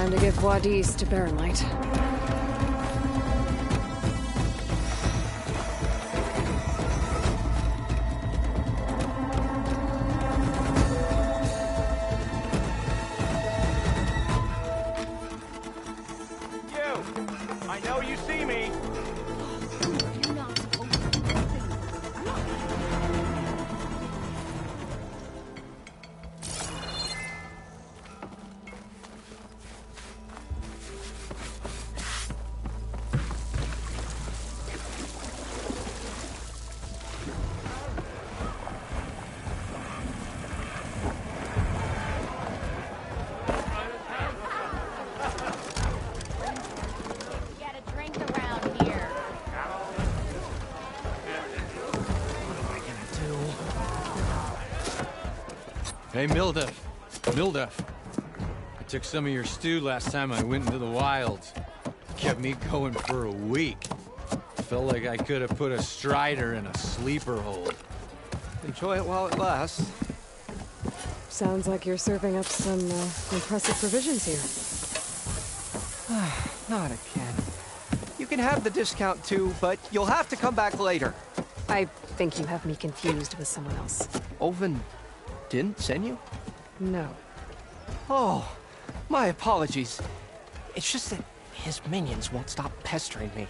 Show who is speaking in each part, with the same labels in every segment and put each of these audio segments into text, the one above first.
Speaker 1: Time to give Wadis to Baronlight.
Speaker 2: I know you see me.
Speaker 3: Hey, Mildef. I took some of your stew last time I went into the wilds. Kept me going for a week. Felt like I could have put a strider in a sleeper hold.
Speaker 4: Enjoy it while it lasts.
Speaker 1: Sounds like you're serving up some impressive provisions here.
Speaker 4: Not again. You can have the discount too, but you'll have to come back later.
Speaker 1: I think you have me confused with someone else.
Speaker 4: Oven didn't send you?
Speaker 1: No.
Speaker 4: Oh, my apologies. It's just that his minions won't stop pestering me.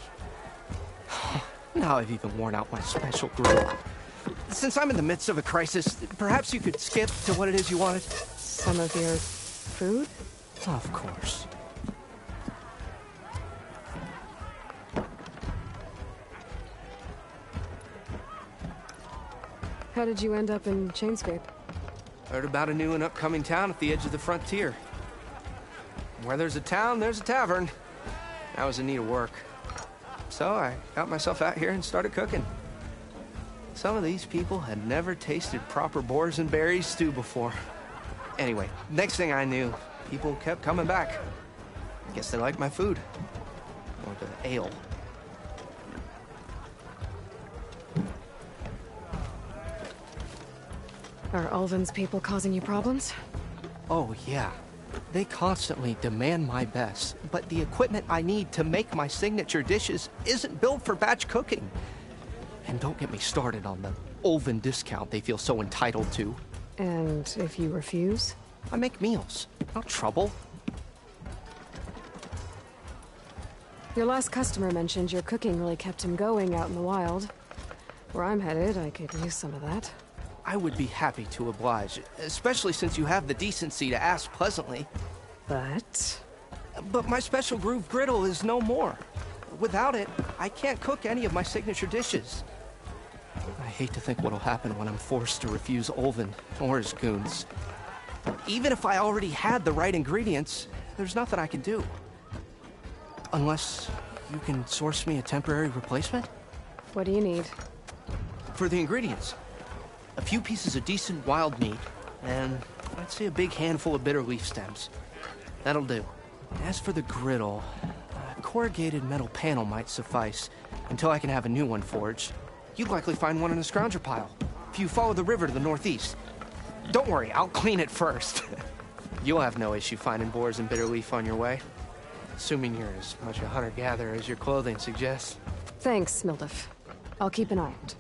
Speaker 4: Now I've even worn out my special grill. Since I'm in the midst of a crisis, perhaps you could skip to what it is you wanted?
Speaker 1: Some of your food?
Speaker 4: Of course.
Speaker 1: How did you end up in Chainscape?
Speaker 4: Heard about a new and upcoming town at the edge of the frontier. Where there's a town, there's a tavern. I was in need of work. So I got myself out here and started cooking. Some of these people had never tasted proper boars and berries stew before. Anyway, next thing I knew, people kept coming back. Guess they liked my food. Or the ale.
Speaker 1: Are Ulvin's people causing you problems?
Speaker 4: Oh, yeah. They constantly demand my best, but the equipment I need to make my signature dishes isn't built for batch cooking. And don't get me started on the Ulvin discount they feel so entitled to.
Speaker 1: And if you refuse?
Speaker 4: I make meals, not trouble.
Speaker 1: Your last customer mentioned your cooking really kept him going out in the wild. Where I'm headed, I could use some of that.
Speaker 4: I would be happy to oblige, especially since you have the decency to ask pleasantly.
Speaker 1: But
Speaker 4: my special groove griddle is no more. Without it, I can't cook any of my signature dishes. I hate to think what'll happen when I'm forced to refuse Ulvin or his goons. Even if I already had the right ingredients, there's nothing I can do. Unless you can source me a temporary replacement?
Speaker 1: what do you need?
Speaker 4: For the ingredients, a few pieces of decent wild meat, and I'd say a big handful of bitter leaf stems. That'll do. As for the griddle, a corrugated metal panel might suffice until I can have a new one forged. You'd likely find one in a scrounger pile if you follow the river to the northeast. Don't worry, I'll clean it first. You'll have no issue finding boars and bitter leaf on your way. Assuming you're as much a hunter-gatherer as your clothing suggests.
Speaker 1: Thanks, Mildef. I'll keep an eye out.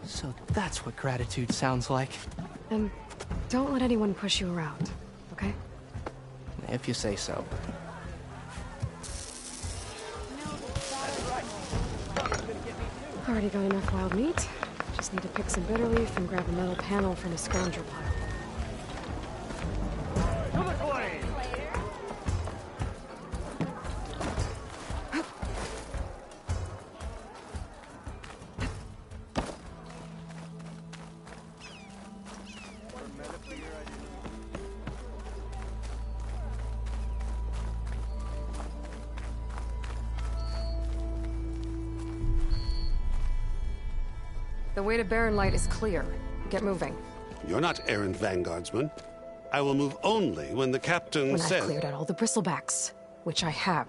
Speaker 4: So that's what gratitude sounds like.
Speaker 1: And don't let anyone push you around, okay?
Speaker 4: If you say so.
Speaker 1: Already got enough wild meat. Just need to pick some bitter leaf and grab a metal panel from a scrounger pile. The way to Barren Light is clear. Get moving.
Speaker 5: You're not errant vanguardsman. I will move only when the captain
Speaker 1: When
Speaker 5: says...
Speaker 1: I've cleared out all the bristlebacks, which I have.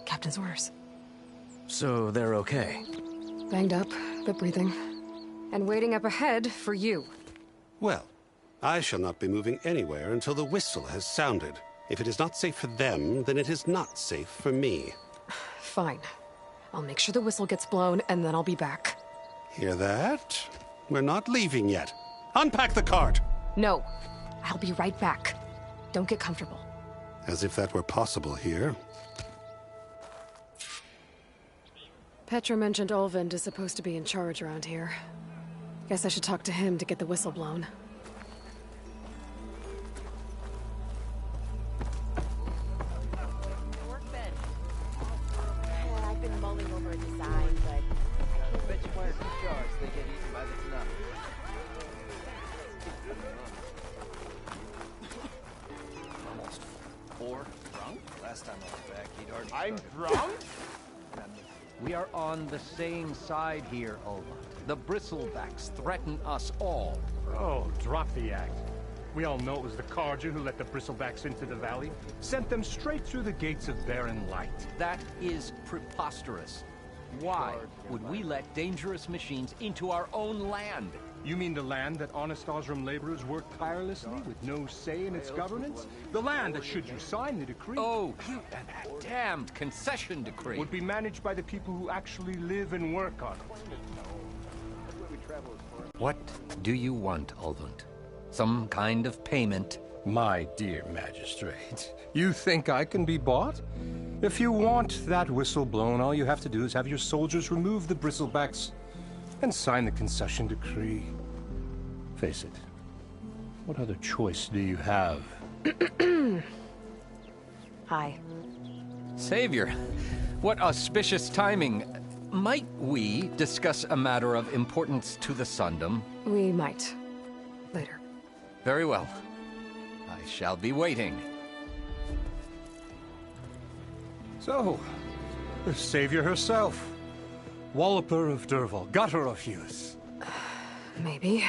Speaker 1: Captain's orders.
Speaker 6: So they're okay?
Speaker 1: Banged up, but breathing. And waiting up ahead for you.
Speaker 5: Well, I shall not be moving anywhere until the whistle has sounded. If it is not safe for them, then it is not safe for me.
Speaker 1: Fine. I'll make sure the whistle gets blown, and then I'll be back.
Speaker 5: Hear that? We're not leaving yet. Unpack the cart!
Speaker 1: No. I'll be right back. Don't get comfortable.
Speaker 5: As if that were possible here.
Speaker 1: Petra mentioned Olvind is supposed to be in charge around here. Guess I should talk to him to get the whistle blown.
Speaker 2: I've been mulling over a design, but I can't bet you one or two jars they get eaten by the snuff.
Speaker 6: Almost 4 drunk? Last time I was back, he'd already
Speaker 7: I'm drunk? We are on the same side here, Olva. The bristlebacks threaten us all.
Speaker 8: Oh, drop the act. We all know it was the Carja who let the bristlebacks into the valley, sent them straight through the gates of barren light.
Speaker 7: That is preposterous. Why would we let dangerous machines into our own land?
Speaker 8: You mean the land that honest Osram laborers work tirelessly with no say in its governance? The land that, should you sign the decree,
Speaker 7: That damned concession decree
Speaker 8: would be managed by the people who actually live and work on it.
Speaker 7: What do you want, Olvund? Some kind of payment?
Speaker 8: My dear magistrate, you think I can be bought? If you want that whistle blown, all you have to do is have your soldiers remove the bristlebacks and sign the concession decree. Face it, what other choice do you have?
Speaker 1: Hi.
Speaker 7: Savior, what auspicious timing. Might we discuss a matter of importance to the Sundom?
Speaker 1: We might. Later.
Speaker 7: Very well. I shall be waiting.
Speaker 8: So, the savior herself. Walloper of Derval, gutter of Hughes.
Speaker 1: Maybe.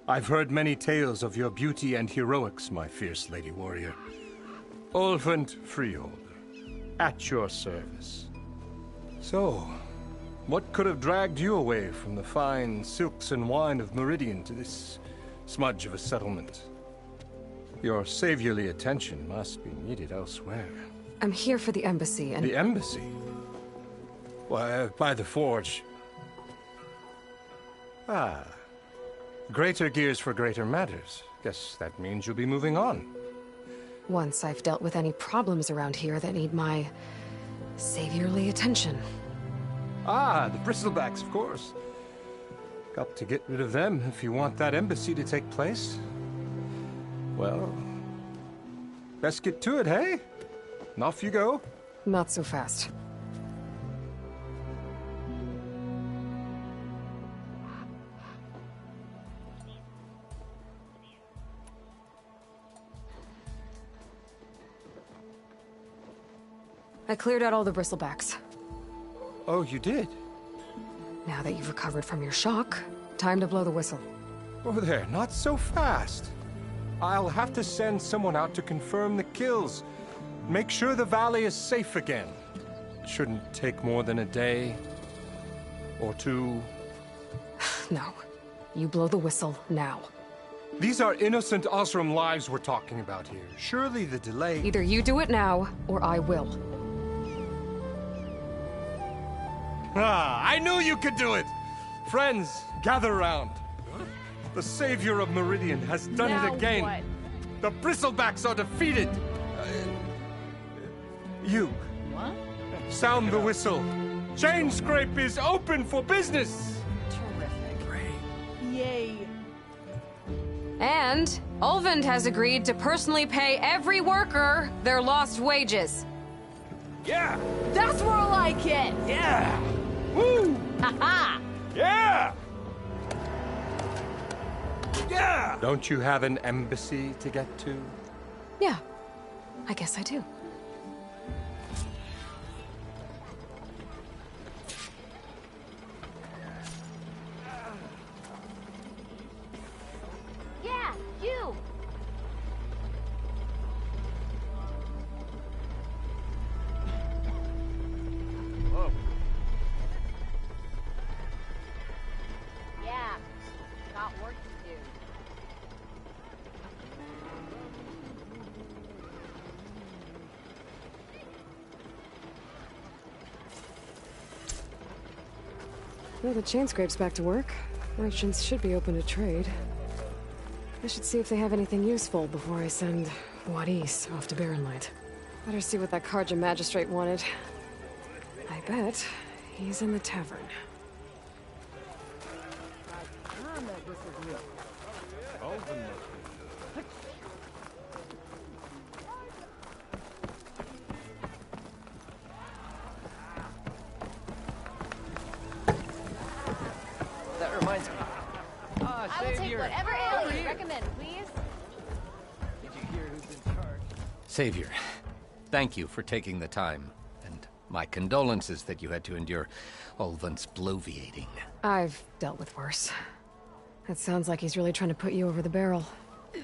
Speaker 8: I've heard many tales of your beauty and heroics, my fierce lady warrior. Olvent Freeholder, at your service. So, what could have dragged you away from the fine silks and wine of Meridian to this smudge of a settlement? Your saviorly attention must be needed elsewhere.
Speaker 1: I'm here for the embassy and...
Speaker 8: The embassy? Why, by the forge. Ah. Greater gears for greater matters. Guess that means you'll be moving on.
Speaker 1: Once I've dealt with any problems around here that need my... saviorly attention.
Speaker 8: Ah, the bristlebacks, of course. Got to get rid of them if you want that embassy to take place. Well, best get to it, hey? And off you go.
Speaker 1: Not so fast. I cleared out all the bristlebacks.
Speaker 8: Oh, you did?
Speaker 1: Now that you've recovered from your shock, time to blow the whistle.
Speaker 8: Oh, there, not so fast. I'll have to send someone out to confirm the kills. Make sure the valley is safe again. It shouldn't take more than a day. Or 2.
Speaker 1: No. You blow the whistle now.
Speaker 8: These are innocent Osram lives we're talking about here. Surely the delay...
Speaker 1: Either you do it now, or I will.
Speaker 8: Ah, I knew you could do it! Friends, gather round. The savior of Meridian has done it again.
Speaker 2: What?
Speaker 8: The bristlebacks are defeated. You.
Speaker 2: What?
Speaker 8: Sound the whistle. Chain Scrape is open for business.
Speaker 2: Terrific. Yay.
Speaker 1: And Olvind has agreed to personally pay every worker their lost wages.
Speaker 8: Yeah!
Speaker 2: That's more like it!
Speaker 8: Yeah! Woo!
Speaker 2: Ha-ha!
Speaker 8: Yeah! Yeah! Don't you have an embassy to get to?
Speaker 1: Yeah, I guess I do.
Speaker 2: Yeah, you!
Speaker 8: Whoa.
Speaker 2: Yeah, got work to do.
Speaker 1: Well, the chain scrape's back to work. Merchants should be open to trade. I should see if they have anything useful before I send Wadis off to Barrenlight. Better see what that Karja magistrate wanted. I bet he's in the tavern.
Speaker 7: That reminds me.
Speaker 9: I will take whatever ale you recommend, please.
Speaker 6: Did you hear who's in charge?
Speaker 7: Savior, thank you for taking the time, and my condolences that you had to endure Ulvund's bloviating.
Speaker 1: I've dealt with worse. That sounds like he's really trying to put you over the barrel.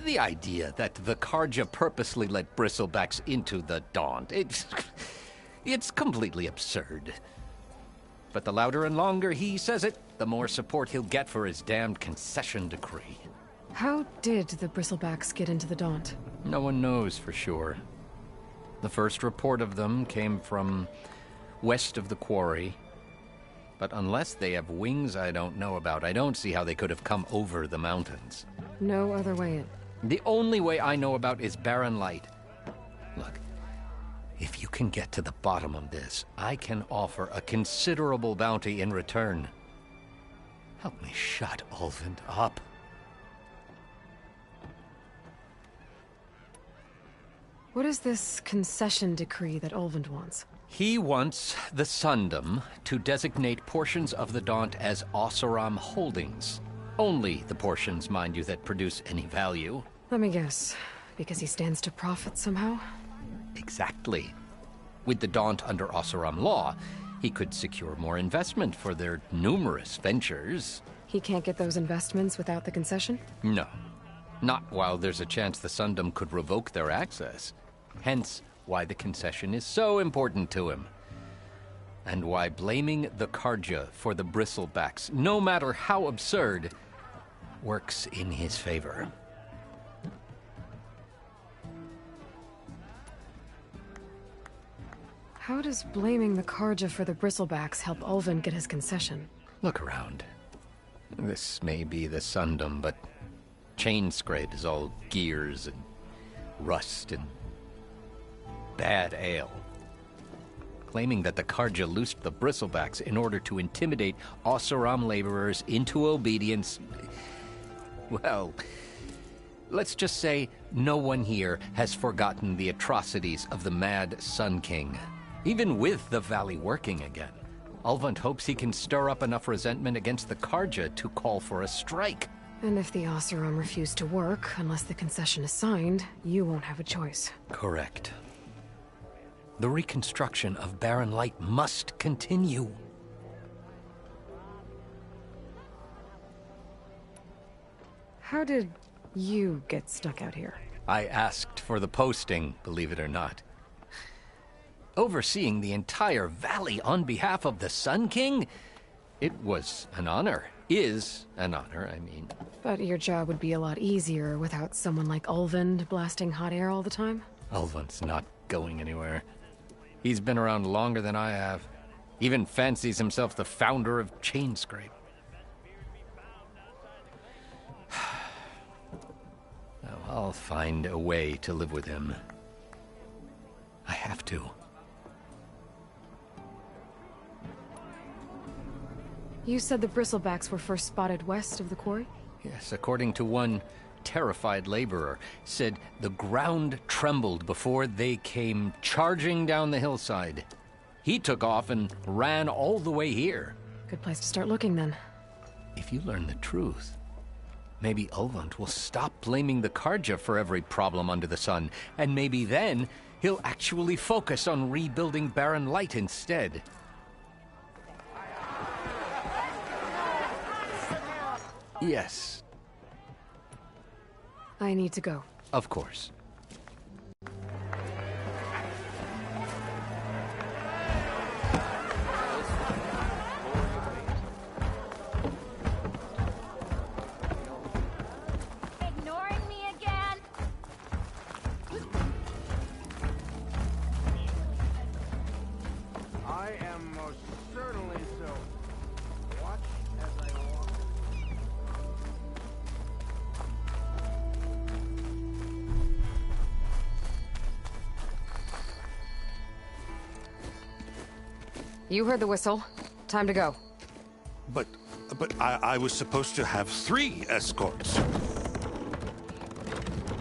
Speaker 7: The idea that the Karja purposely let bristlebacks into the Daunt, it's completely absurd. But the louder and longer he says it, the more support he'll get for his damned concession decree.
Speaker 1: How did the bristlebacks get into the Daunt?
Speaker 7: No one knows for sure. The first report of them came from west of the quarry. But unless they have wings I don't know about, I don't see how they could have come over the mountains.
Speaker 1: No other way in.
Speaker 7: The only way I know about is Barren Light. Look, if you can get to the bottom of this, I can offer a considerable bounty in return. Help me shut Ulvund up.
Speaker 1: What is this concession decree that Ulvund wants?
Speaker 7: He wants the Sundom to designate portions of the Daunt as Oseram holdings. Only the portions, mind you, that produce any value.
Speaker 1: Let me guess. Because he stands to profit somehow?
Speaker 7: Exactly. With the Daunt under Oseram law, he could secure more investment for their numerous ventures.
Speaker 1: He can't get those investments without the concession?
Speaker 7: No. Not while there's a chance the Sundom could revoke their access. Hence, why the concession is so important to him. And why blaming the Karja for the bristlebacks, no matter how absurd, works in his favor.
Speaker 1: How does blaming the Karja for the bristlebacks help Ulvund get his concession?
Speaker 7: Look around. This may be the Sundom, but Chain Scrape is all gears and rust and bad ale. Claiming that the Karja loosed the bristlebacks in order to intimidate Oseram laborers into obedience. Well, let's just say no one here has forgotten the atrocities of the Mad Sun King. Even with the valley working again, Ulvund hopes he can stir up enough resentment against the Karja to call for a strike.
Speaker 1: And if the Oseram refuse to work, unless the concession is signed, you won't have a choice.
Speaker 7: Correct. The reconstruction of Barren Light must continue.
Speaker 1: How did you get stuck out here?
Speaker 7: I asked for the posting, believe it or not. Overseeing the entire valley on behalf of the Sun King? It was an honor. Is an honor, I mean.
Speaker 1: But your job would be a lot easier without someone like Ulvund blasting hot air all the time?
Speaker 7: Ulvund's not going anywhere. He's been around longer than I have. Even fancies himself the founder of Chain Scrape. Now, I'll find a way to live with him. I have to.
Speaker 1: You said the bristlebacks were first spotted west of the quarry?
Speaker 7: Yes, according to one terrified laborer, said the ground trembled before they came charging down the hillside. He took off and ran all the way here.
Speaker 1: Good place to start looking, then.
Speaker 7: If you learn the truth, maybe Ulvund will stop blaming the Karja for every problem under the sun, and maybe then he'll actually focus on rebuilding Barren Light instead. Yes.
Speaker 1: I need to go.
Speaker 7: Of course.
Speaker 9: Ignoring me again?
Speaker 10: I am most certainly so. Watch
Speaker 1: You heard the whistle. Time to go.
Speaker 5: But I was supposed to have 3 escorts.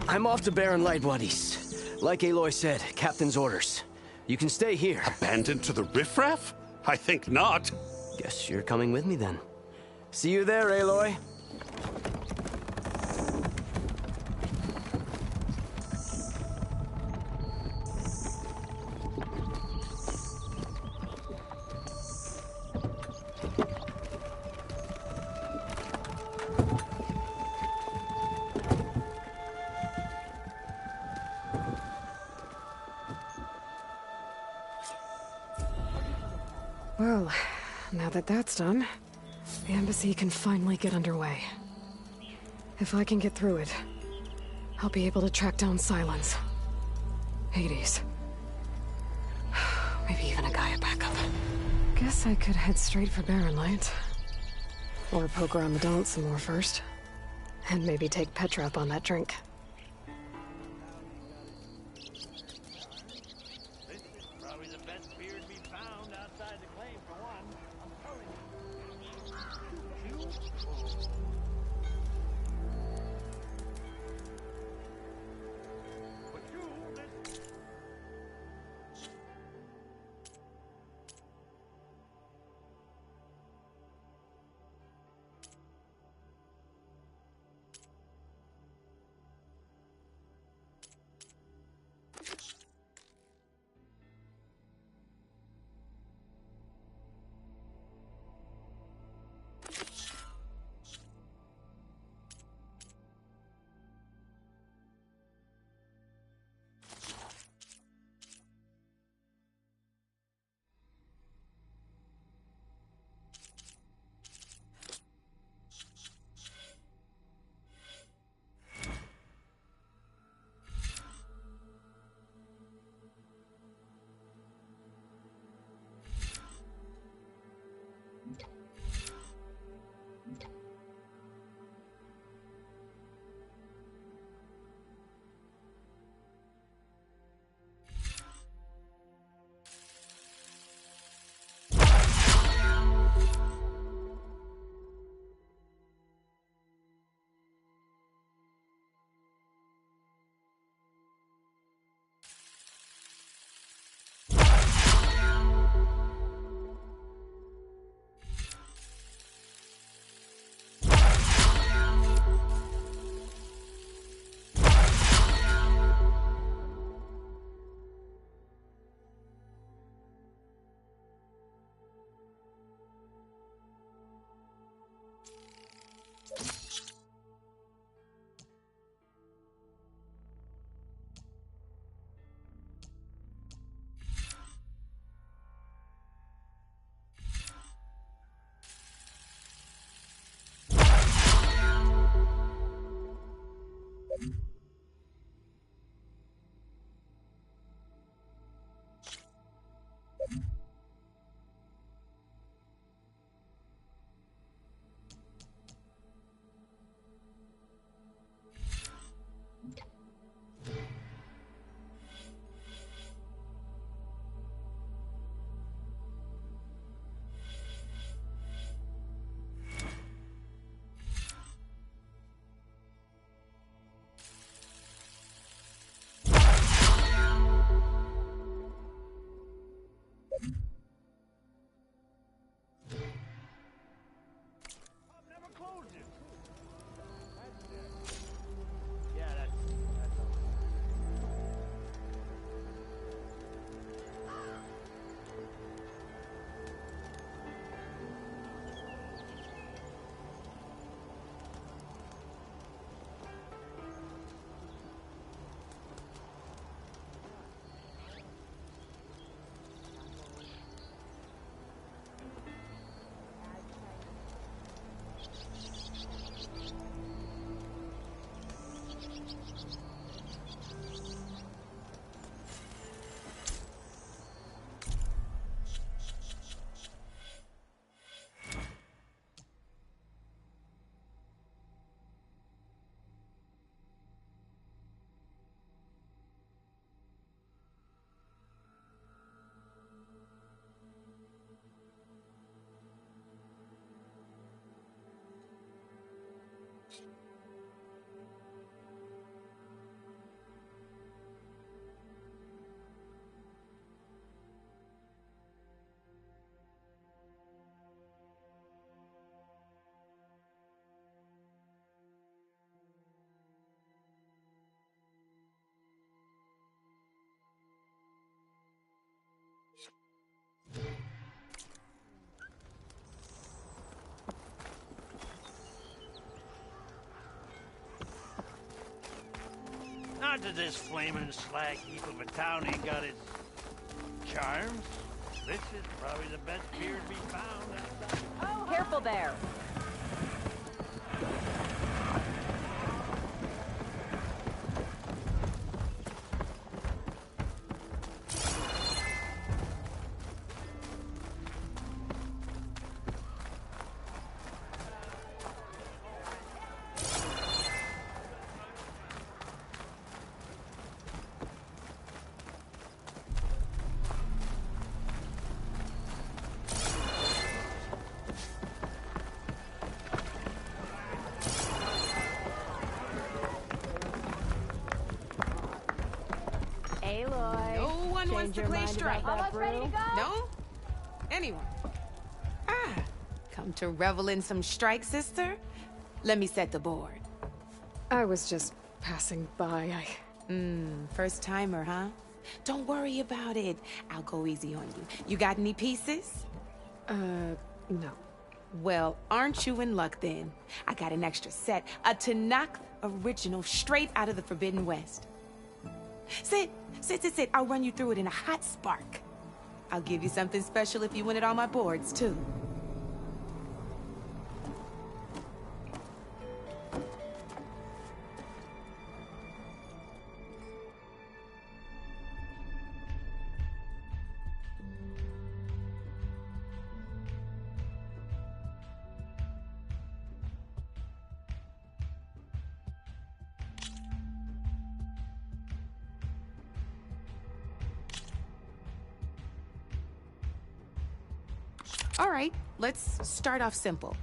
Speaker 6: I'm off to Barren Light Wadis. Like Aloy said, Captain's orders. You can stay here.
Speaker 5: Abandoned to the riffraff? I think not.
Speaker 6: Guess you're coming with me then. See you there, Aloy.
Speaker 1: Well, now that that's done, the embassy can finally get underway. If I can get through it, I'll be able to track down Silence, Hades, maybe even a Gaia backup. Guess I could head straight for Barren Light. Or poke around the Daunt some more first. And maybe take Petra up on that drink.
Speaker 10: to this flaming slag heap of a town ain't got its charms. This is probably the best beer to be found.
Speaker 2: Oh, careful there. Aloy.
Speaker 11: No one wants to play strike.
Speaker 2: Almost ready to go?
Speaker 11: No? Anyone? Come to revel in some strike, sister? Let me set the board.
Speaker 1: I was just passing by.
Speaker 11: First timer, huh? Don't worry about it. I'll go easy on you. You got any pieces?
Speaker 1: No.
Speaker 11: Well, aren't you in luck then? I got an extra set, a Tanakh original straight out of the Forbidden West. Sit. I'll run you through it in a hot spark. I'll give you something special if you win it on my boards, too. All right, let's start off simple.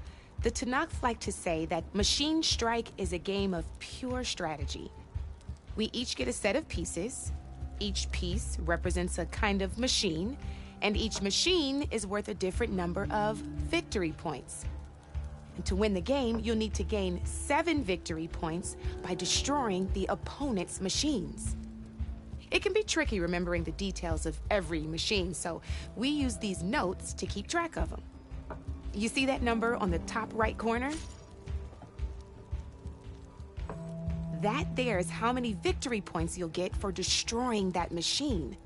Speaker 11: The Tanakhs like to say that Machine Strike is a game of pure strategy. We each get a set of pieces. Each piece represents a kind of machine, and each machine is worth a different number of victory points. And to win the game, you'll need to gain 7 victory points by destroying the opponent's machines. It can be tricky remembering the details of every machine, so we use these notes to keep track of them. You see that number on the top right corner? That there is how many victory points you'll get for destroying that machine.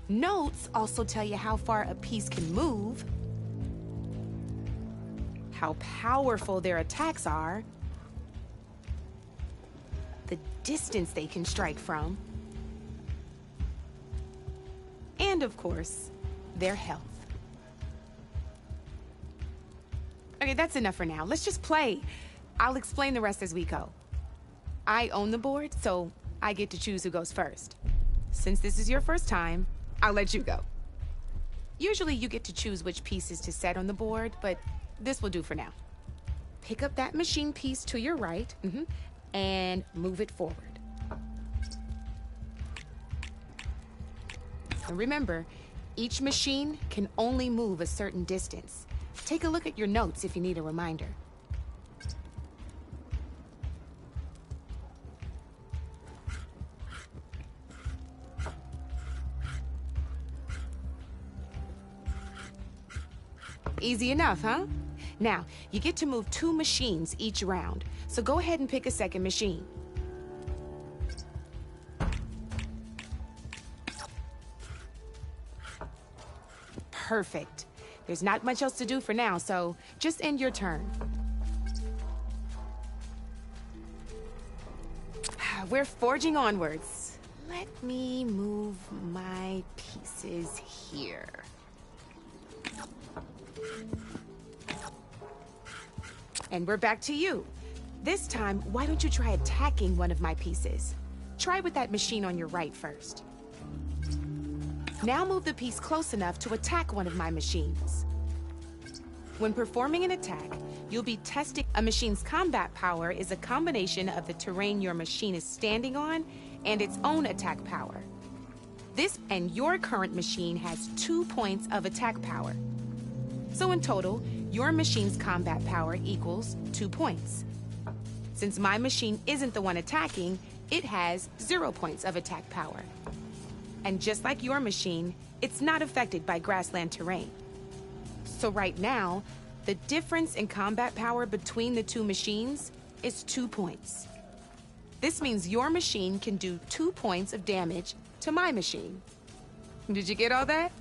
Speaker 11: Notes also tell you how far a piece can move, how powerful their attacks are, the distance they can strike from, and of course, their health. Okay, that's enough for now. Let's just play. I'll explain the rest as we go. I own the board, so I get to choose who goes first. Since this is your first time, I'll let you go. Usually you get to choose which pieces to set on the board, but this will do for now. Pick up that machine piece to your right, and move it forward. And remember, each machine can only move a certain distance. Take a look at your notes if you need a reminder. Easy enough, huh? Now, you get to move 2 machines each round, so go ahead and pick a second machine. Perfect. There's not much else to do for now, so just end your turn. We're forging onwards. Let me move my pieces here. And we're back to you. This time, why don't you try attacking one of my pieces? Try with that machine on your right first. Now move the piece close enough to attack one of my machines. When performing an attack, you'll be testing a machine's combat power is a combination of the terrain your machine is standing on and its own attack power. This and your current machine has 2 points of attack power. So in total, your machine's combat power equals 2 points. Since my machine isn't the one attacking, it has 0 points of attack power. And just like your machine, it's not affected by grassland terrain. So right now, the difference in combat power between the 2 machines is 2 points. This means your machine can do 2 points of damage to my machine. Did you get all that?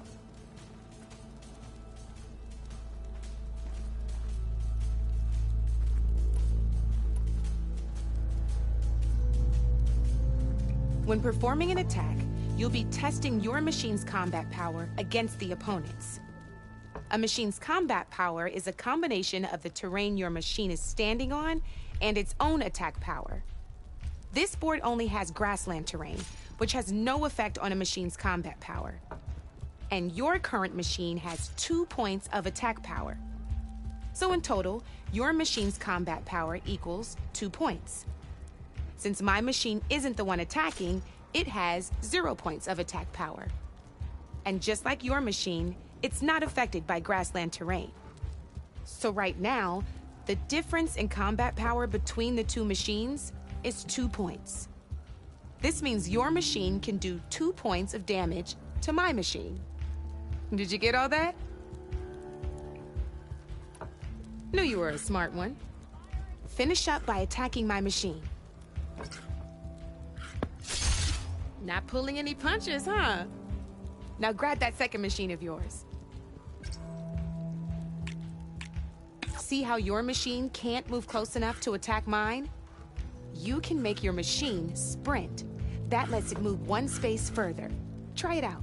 Speaker 11: When performing an attack, you'll be testing your machine's combat power against the opponent's. A machine's combat power is a combination of the terrain your machine is standing on and its own attack power. This board only has grassland terrain, which has no effect on a machine's combat power. And your current machine has 2 points of attack power. So in total, your machine's combat power equals 2 points. Since my machine isn't the one attacking, it has 0 points of attack power. And just like your machine, it's not affected by grassland terrain. So right now, the difference in combat power between the two machines is 2 points. This means your machine can do 2 points of damage to my machine. Did you get all that? Knew you were a smart one. Finish up by attacking my machine. Not pulling any punches, huh? Now grab that second machine of yours. See how your machine can't move close enough to attack mine? You can make your machine sprint. That lets it move 1 space further. Try it out.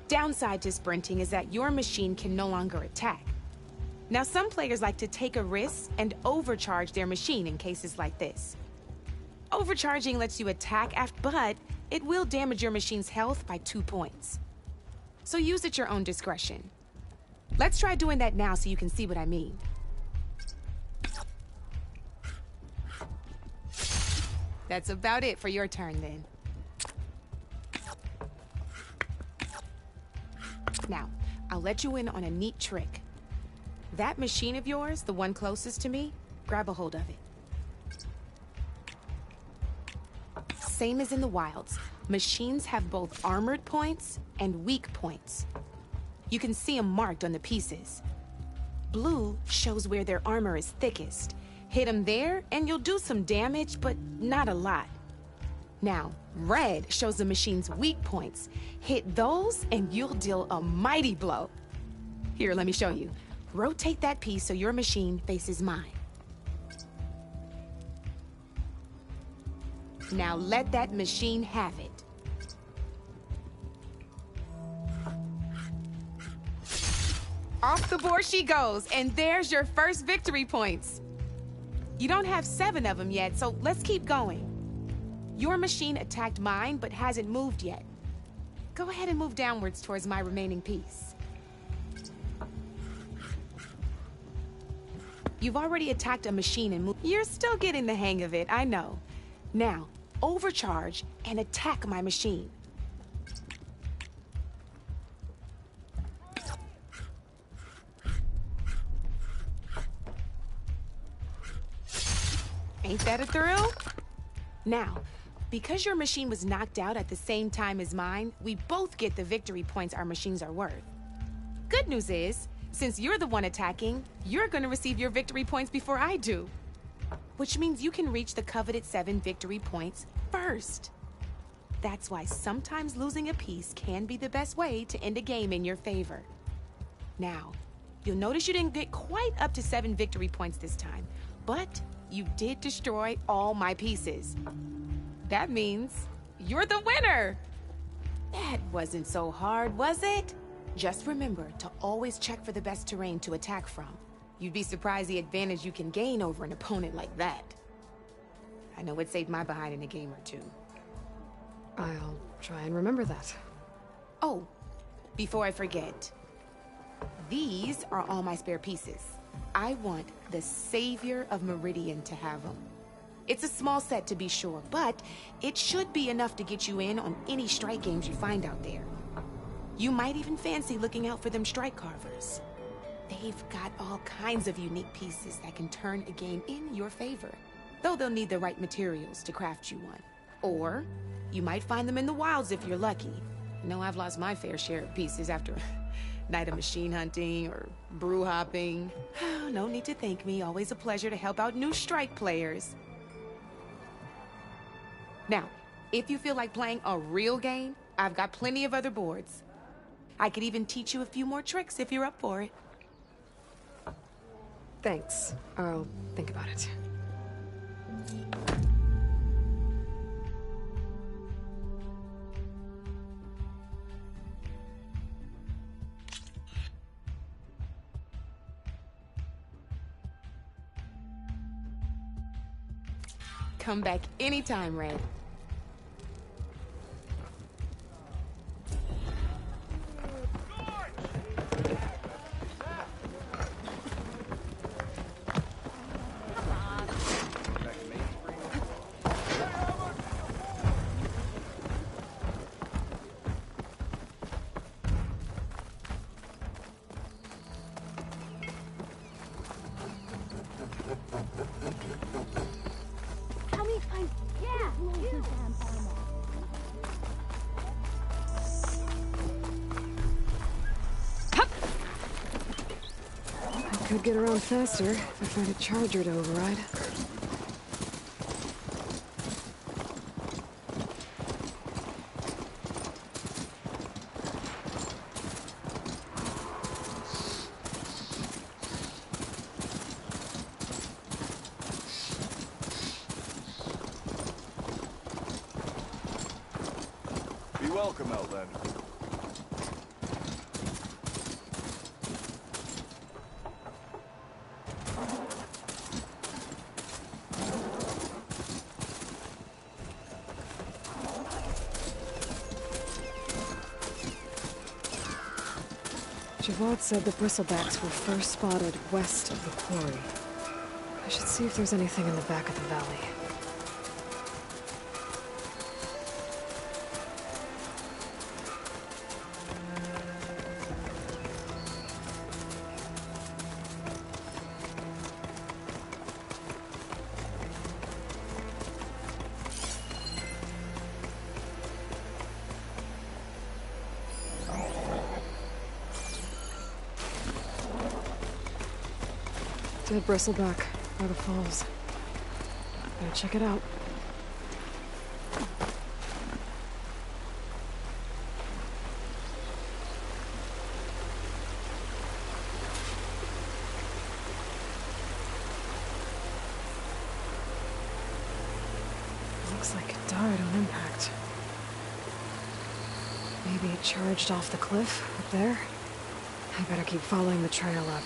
Speaker 11: Downside to sprinting is that your machine can no longer attack. Now, some players like to take a risk and overcharge their machine in cases like this. Overcharging lets you attack but it will damage your machine's health by 2 points. So use at your own discretion. Let's try doing that now so you can see what I mean. That's about it for your turn then. Now, I'll let you in on a neat trick. That machine of yours, the one closest to me, grab a hold of it. Same as in the wilds, machines have both armored points and weak points. You can see them marked on the pieces. Blue shows where their armor is thickest. Hit them there and you'll do some damage, but not a lot. Now, red shows the machine's weak points. Hit those and you'll deal a mighty blow. Here, let me show you. Rotate that piece so your machine faces mine. Now let that machine have it. Off the board she goes, and there's your first victory points. You don't have 7 of them yet, so let's keep going. Your machine attacked mine, but hasn't moved yet. Go ahead and move downwards towards my remaining piece. You've already attacked a machine and moved. You're still getting the hang of it, I know. Now, overcharge and attack my machine. Ain't that a thrill? Now, because your machine was knocked out at the same time as mine, we both get the victory points our machines are worth. Good news is, since you're the one attacking, you're gonna receive your victory points before I do. Which means you can reach the coveted 7 victory points first. That's why sometimes losing a piece can be the best way to end a game in your favor. Now, you'll notice you didn't get quite up to 7 victory points this time, but you did destroy all my pieces. That means you're the winner! That wasn't so hard, was it? Just remember to always check for the best terrain to attack from. You'd be surprised the advantage you can gain over an opponent like that. I know it saved my behind in a game or two.
Speaker 1: I'll try and remember that.
Speaker 11: Oh, before I forget, these are all my spare pieces. I want the Savior of Meridian to have them. It's a small set to be sure, but it should be enough to get you in on any strike games you find out there. You might even fancy looking out for them strike carvers. They've got all kinds of unique pieces that can turn a game in your favor, though they'll need the right materials to craft you one. Or you might find them in the wilds if you're lucky. I know I've lost my fair share of pieces after Night of machine hunting or brew hopping. No need to thank me. Always a pleasure to help out new strike players. Now, if you feel like playing a real game, I've got plenty of other boards. I could even teach you a few more tricks if you're up for it.
Speaker 1: Thanks. I'll think about it.
Speaker 11: Come back anytime, Red.
Speaker 9: Help me find. Yeah, you.
Speaker 1: I could get around faster if I find a charger to override.
Speaker 12: Be welcome, Outlander.
Speaker 1: Javad said the bristlebacks were first spotted west of the quarry. I should see if there's anything in the back of the valley. Dead bristleback by the falls. Gotta check it out. Looks like it died on impact. Maybe it charged off the cliff up there. I better keep following the trail up.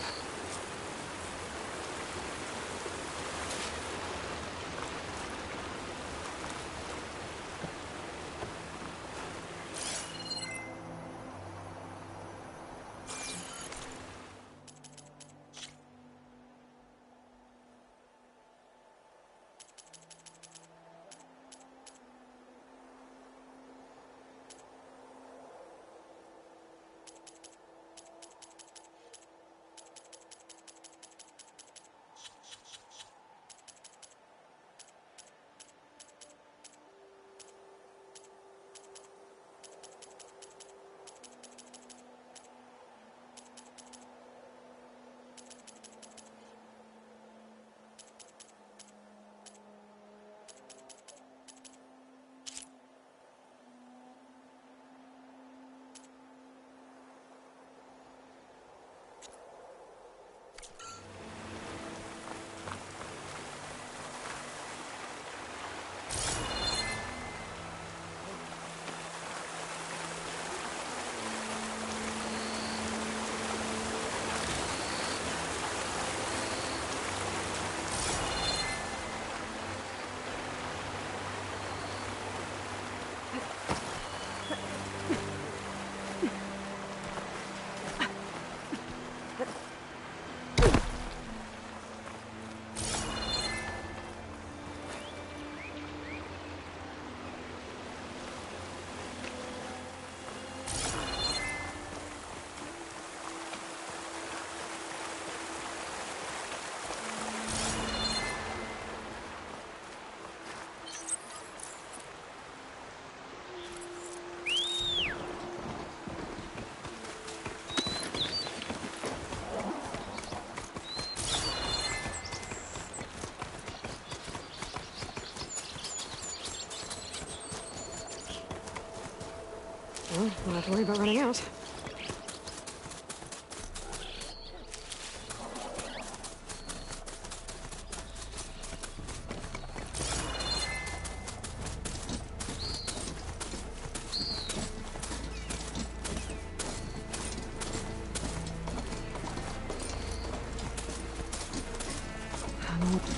Speaker 1: Well, we'll have to worry about running out.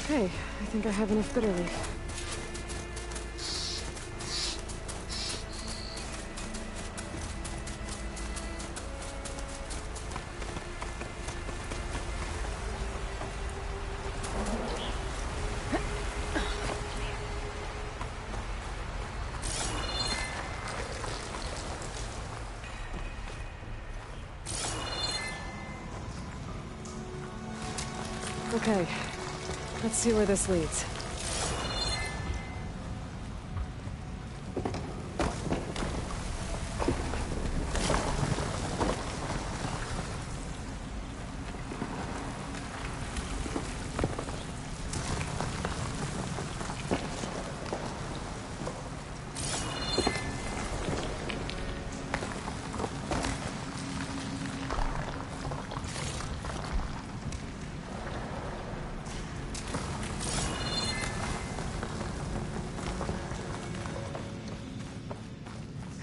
Speaker 1: Okay, I think I have enough bitter leaf. Okay, let's see where this leads.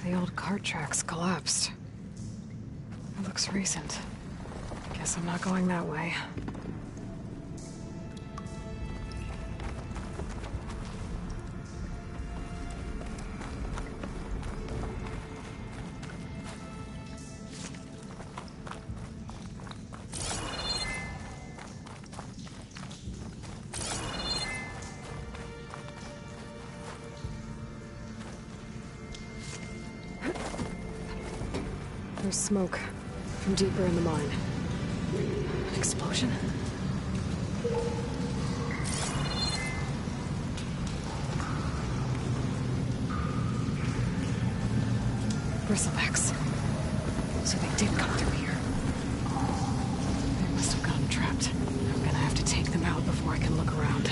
Speaker 1: The old cart tracks collapsed. It looks recent. Guess I'm not going that way. There's smoke from deeper in the mine. An explosion? Bristlebacks. So they did come through here. They must have gotten trapped. I'm gonna have to take them out before I can look around.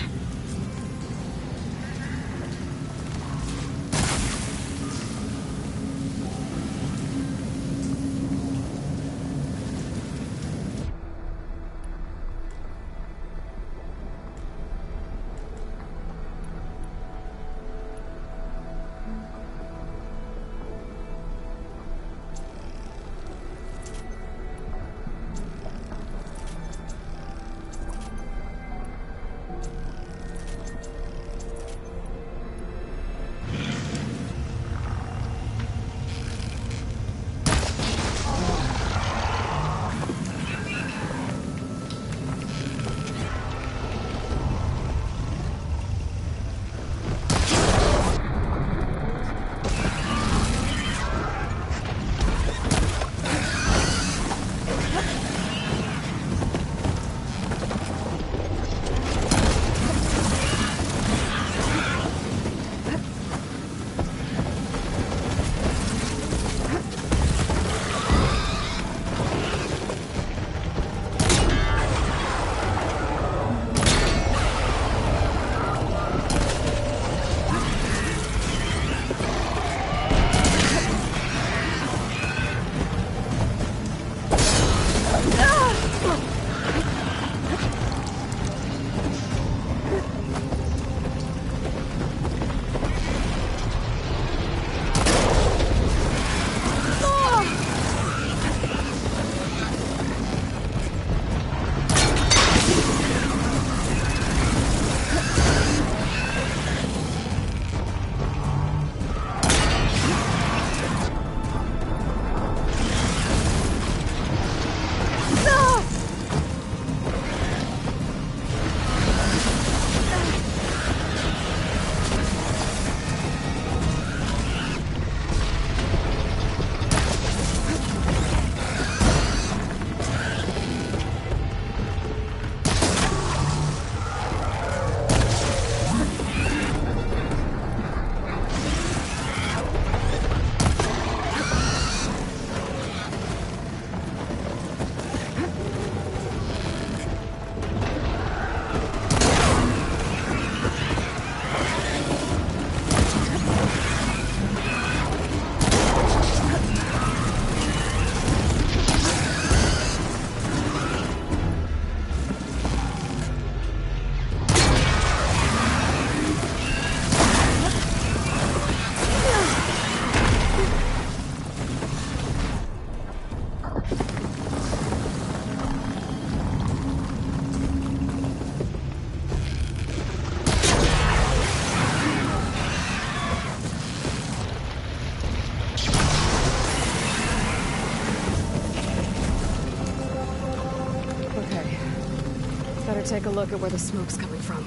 Speaker 1: Better take a look at where the smoke's coming from.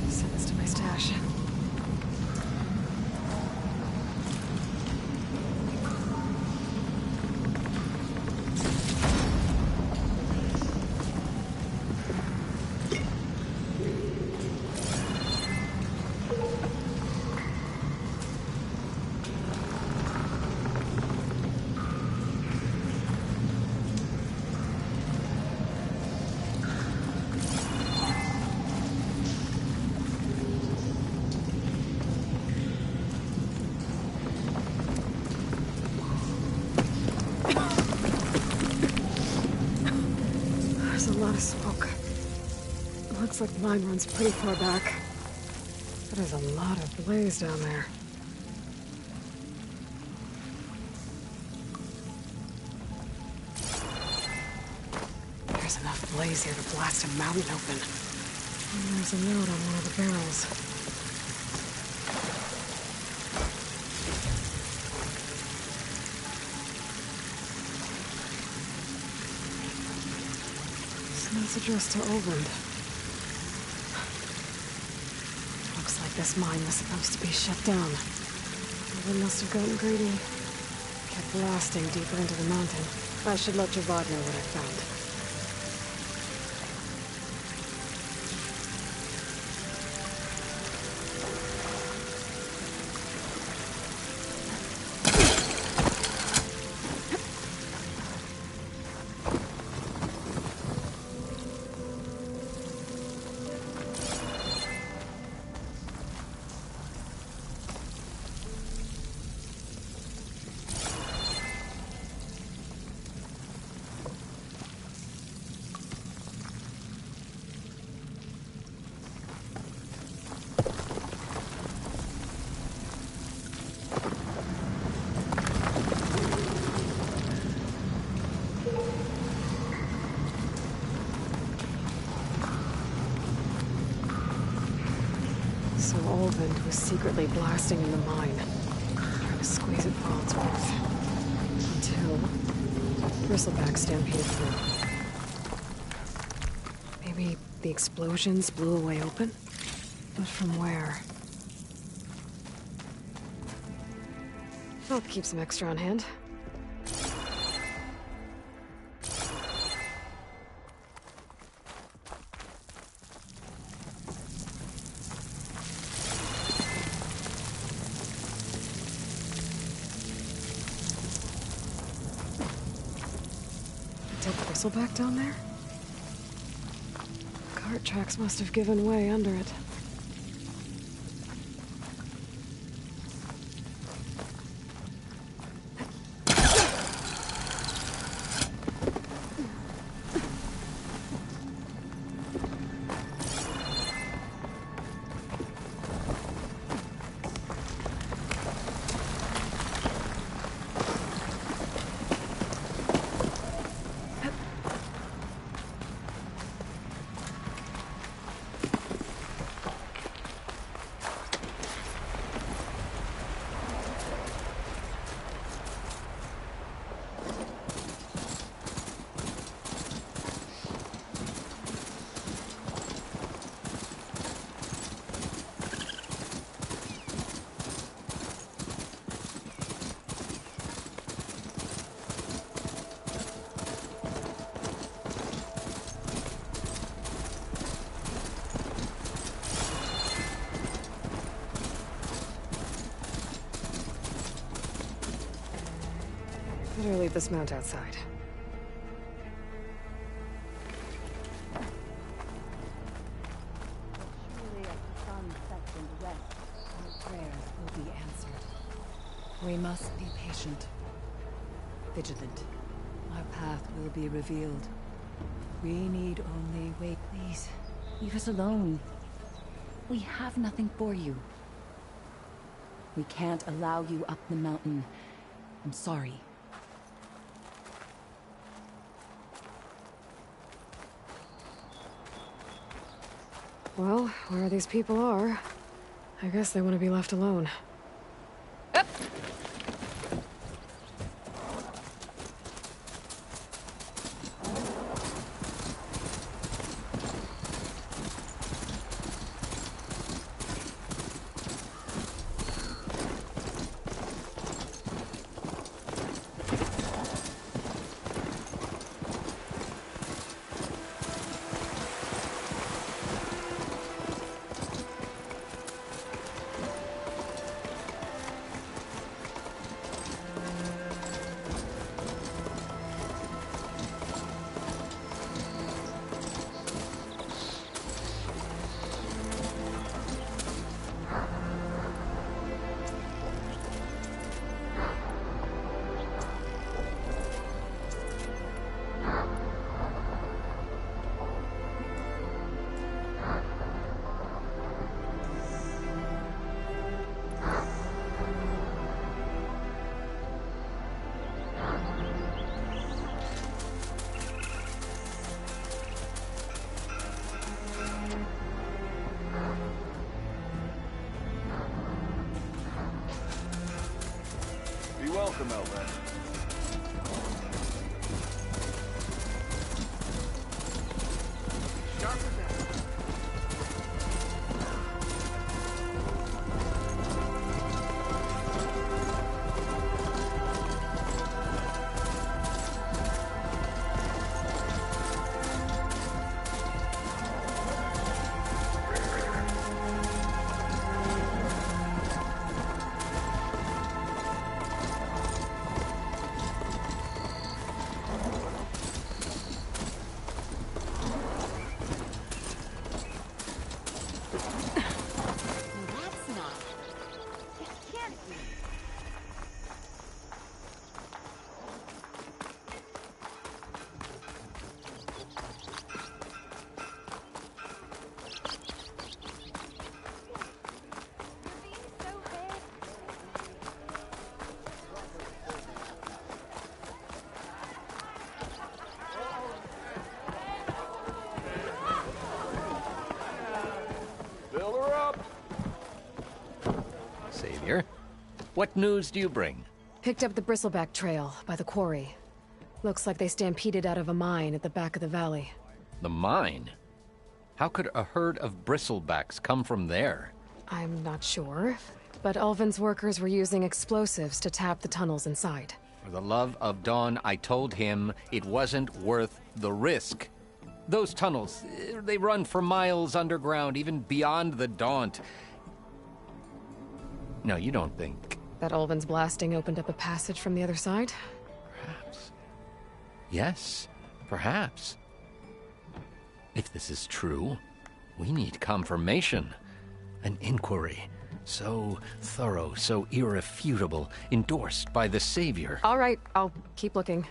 Speaker 1: Send this to my stash. A lot of smoke. Looks like the mine runs pretty far back. But there's a lot of blaze down there. There's enough blaze here to blast a mountain open. And there's a note on one of the barrels. It's addressed to Oland. Looks like this mine was supposed to be shut down. Oland must have gotten greedy. Kept blasting deeper into the mountain. I should let Javad know what I found. So Olvend was secretly blasting in the mine, trying to squeeze it for all it's worth. Until Bristleback stampeded through. Maybe the explosions blew a way open? But from where? I'll keep some extra on hand. Back down there? Cart tracks must have given way under it. Better leave this mount outside.
Speaker 13: Surely as the sun sets and rests, our prayers will be answered. We must be patient, vigilant. Our path will be revealed. We need only wait. Please, leave us alone. We have nothing for you. We can't allow you up the mountain. I'm sorry.
Speaker 1: Well, where these people are, I guess they want to be left alone. Up!
Speaker 12: welcome, Outlander.
Speaker 7: Savior, what news do you bring?
Speaker 1: Picked up the bristleback trail by the quarry. Looks like they stampeded out of a mine at the back of the valley.
Speaker 7: The mine? How could a herd of bristlebacks come from there?
Speaker 1: I'm not sure, but Ulvin's workers were using explosives to tap the tunnels inside.
Speaker 7: For the love of Dawn, I told him it wasn't worth the risk. Those tunnels, they run for miles underground, even beyond the Daunt. No, you don't think...
Speaker 1: That Ulvin's blasting opened up a passage from the other side?
Speaker 7: Perhaps. Yes, perhaps. If this is true, we need confirmation. An inquiry. So thorough, so irrefutable, endorsed by the Savior.
Speaker 1: All right, I'll keep looking.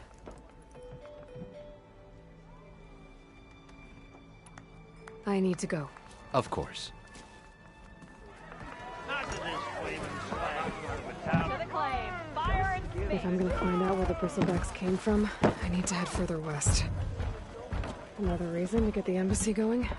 Speaker 1: I need to go.
Speaker 7: Of course.
Speaker 1: If I'm gonna find out where the bristlebacks came from, I need to head further west. Another reason to get the embassy going?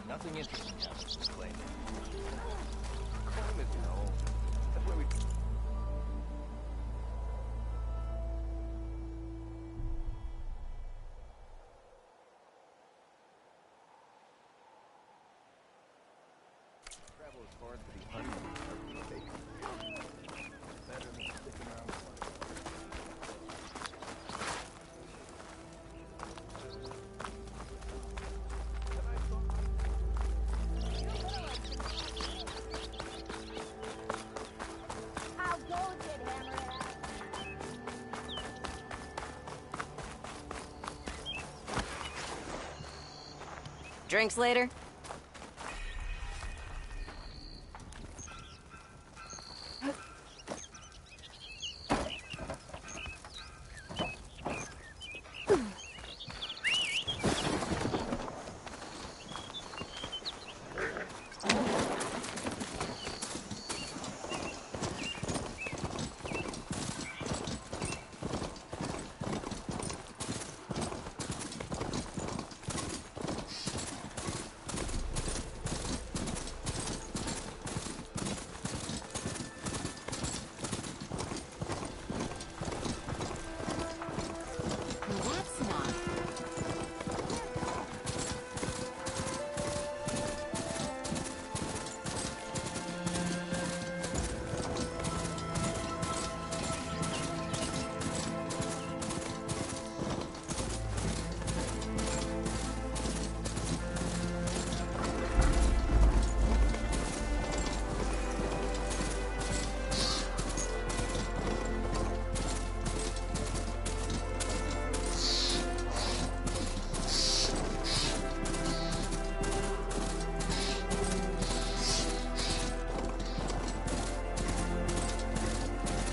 Speaker 7: Nothing interesting happens to claim.
Speaker 9: Drinks later?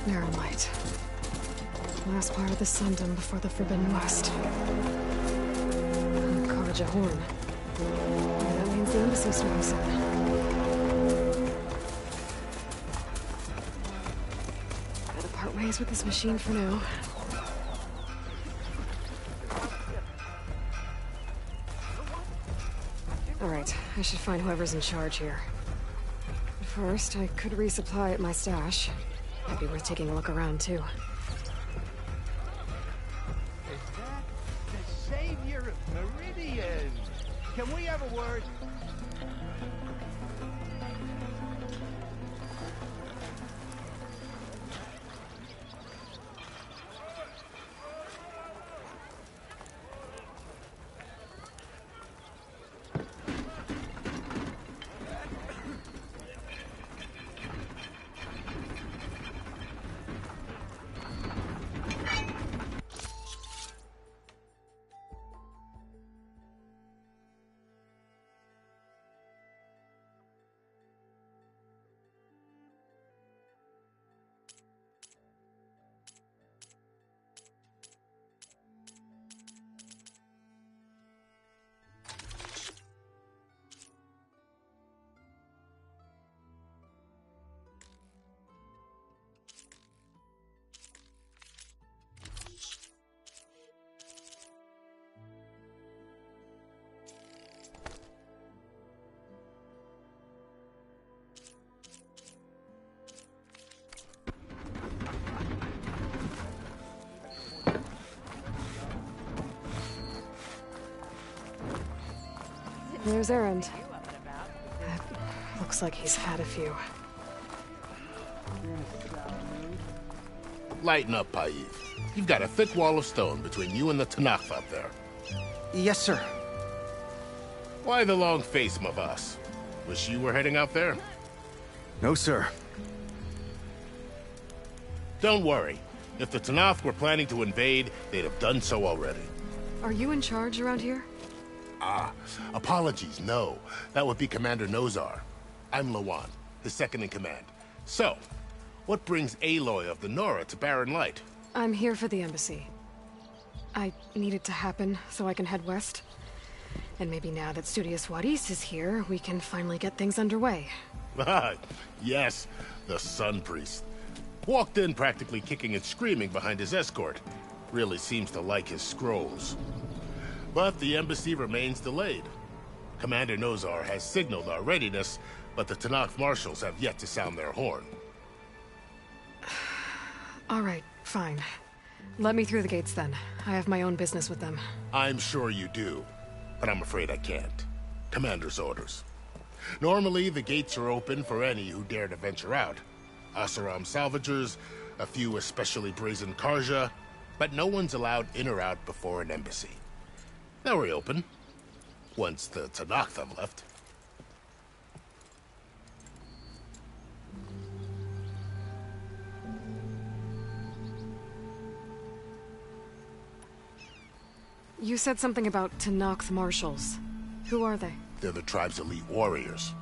Speaker 1: Narrow light. Last part of the Sundom before the Forbidden West. Karja horn. Yeah, that means the embassy swings in. Gotta part ways with this machine for now. Alright, I should find whoever's in charge here. But first, I could resupply at my stash. Might be worth taking a look around, too.
Speaker 10: Is that the savior of Meridian? Can we have a word?
Speaker 1: There's Erend. Looks like he's had a few.
Speaker 14: Lighten up, Paiv. You've got a thick wall of stone between you and the Tanakh out there.
Speaker 4: Yes, sir.
Speaker 14: Why the long face, my boss? Wish you were heading out there?
Speaker 6: No, sir.
Speaker 14: Don't worry. If the Tanakh were planning to invade, they'd have done so already.
Speaker 1: Are you in charge around here?
Speaker 14: Apologies, no. That would be Commander Nozar. I'm Lawan, his second-in-command. So, what brings Aloy of the Nora to Barren Light?
Speaker 1: I'm here for the embassy. I need it to happen so I can head west. And maybe now that Studious Wadis is here, we can finally get things underway.
Speaker 14: Yes, the Sun Priest. Walked in practically kicking and screaming behind his escort. Really seems to like his scrolls. But the embassy remains delayed. Commander Nozar has signaled our readiness, but the Tanakh marshals have yet to sound their horn.
Speaker 1: All right, fine. Let me through the gates then. I have my own business with them.
Speaker 14: I'm sure you do, but I'm afraid I can't. Commander's orders. Normally, the gates are open for any who dare to venture out. Asaram salvagers, a few especially brazen Karja, but no one's allowed in or out before an embassy. They'll reopen, once the Tanakh have left.
Speaker 1: You said something about Tanakh marshals. Who are they?
Speaker 14: They're the tribe's elite warriors.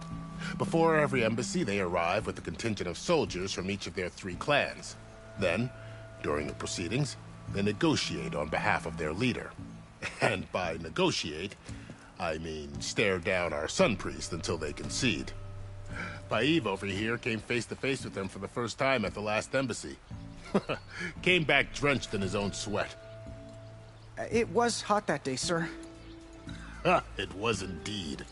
Speaker 14: Before every embassy, they arrive with a contingent of soldiers from each of their 3 clans. Then, during the proceedings, they negotiate on behalf of their leader. And by negotiate, I mean stare down our Sun Priest until they concede. Paiv over here came face to face with them for the first time at the last embassy. Came back drenched in his own sweat.
Speaker 4: It was hot that day, sir.
Speaker 14: It was indeed.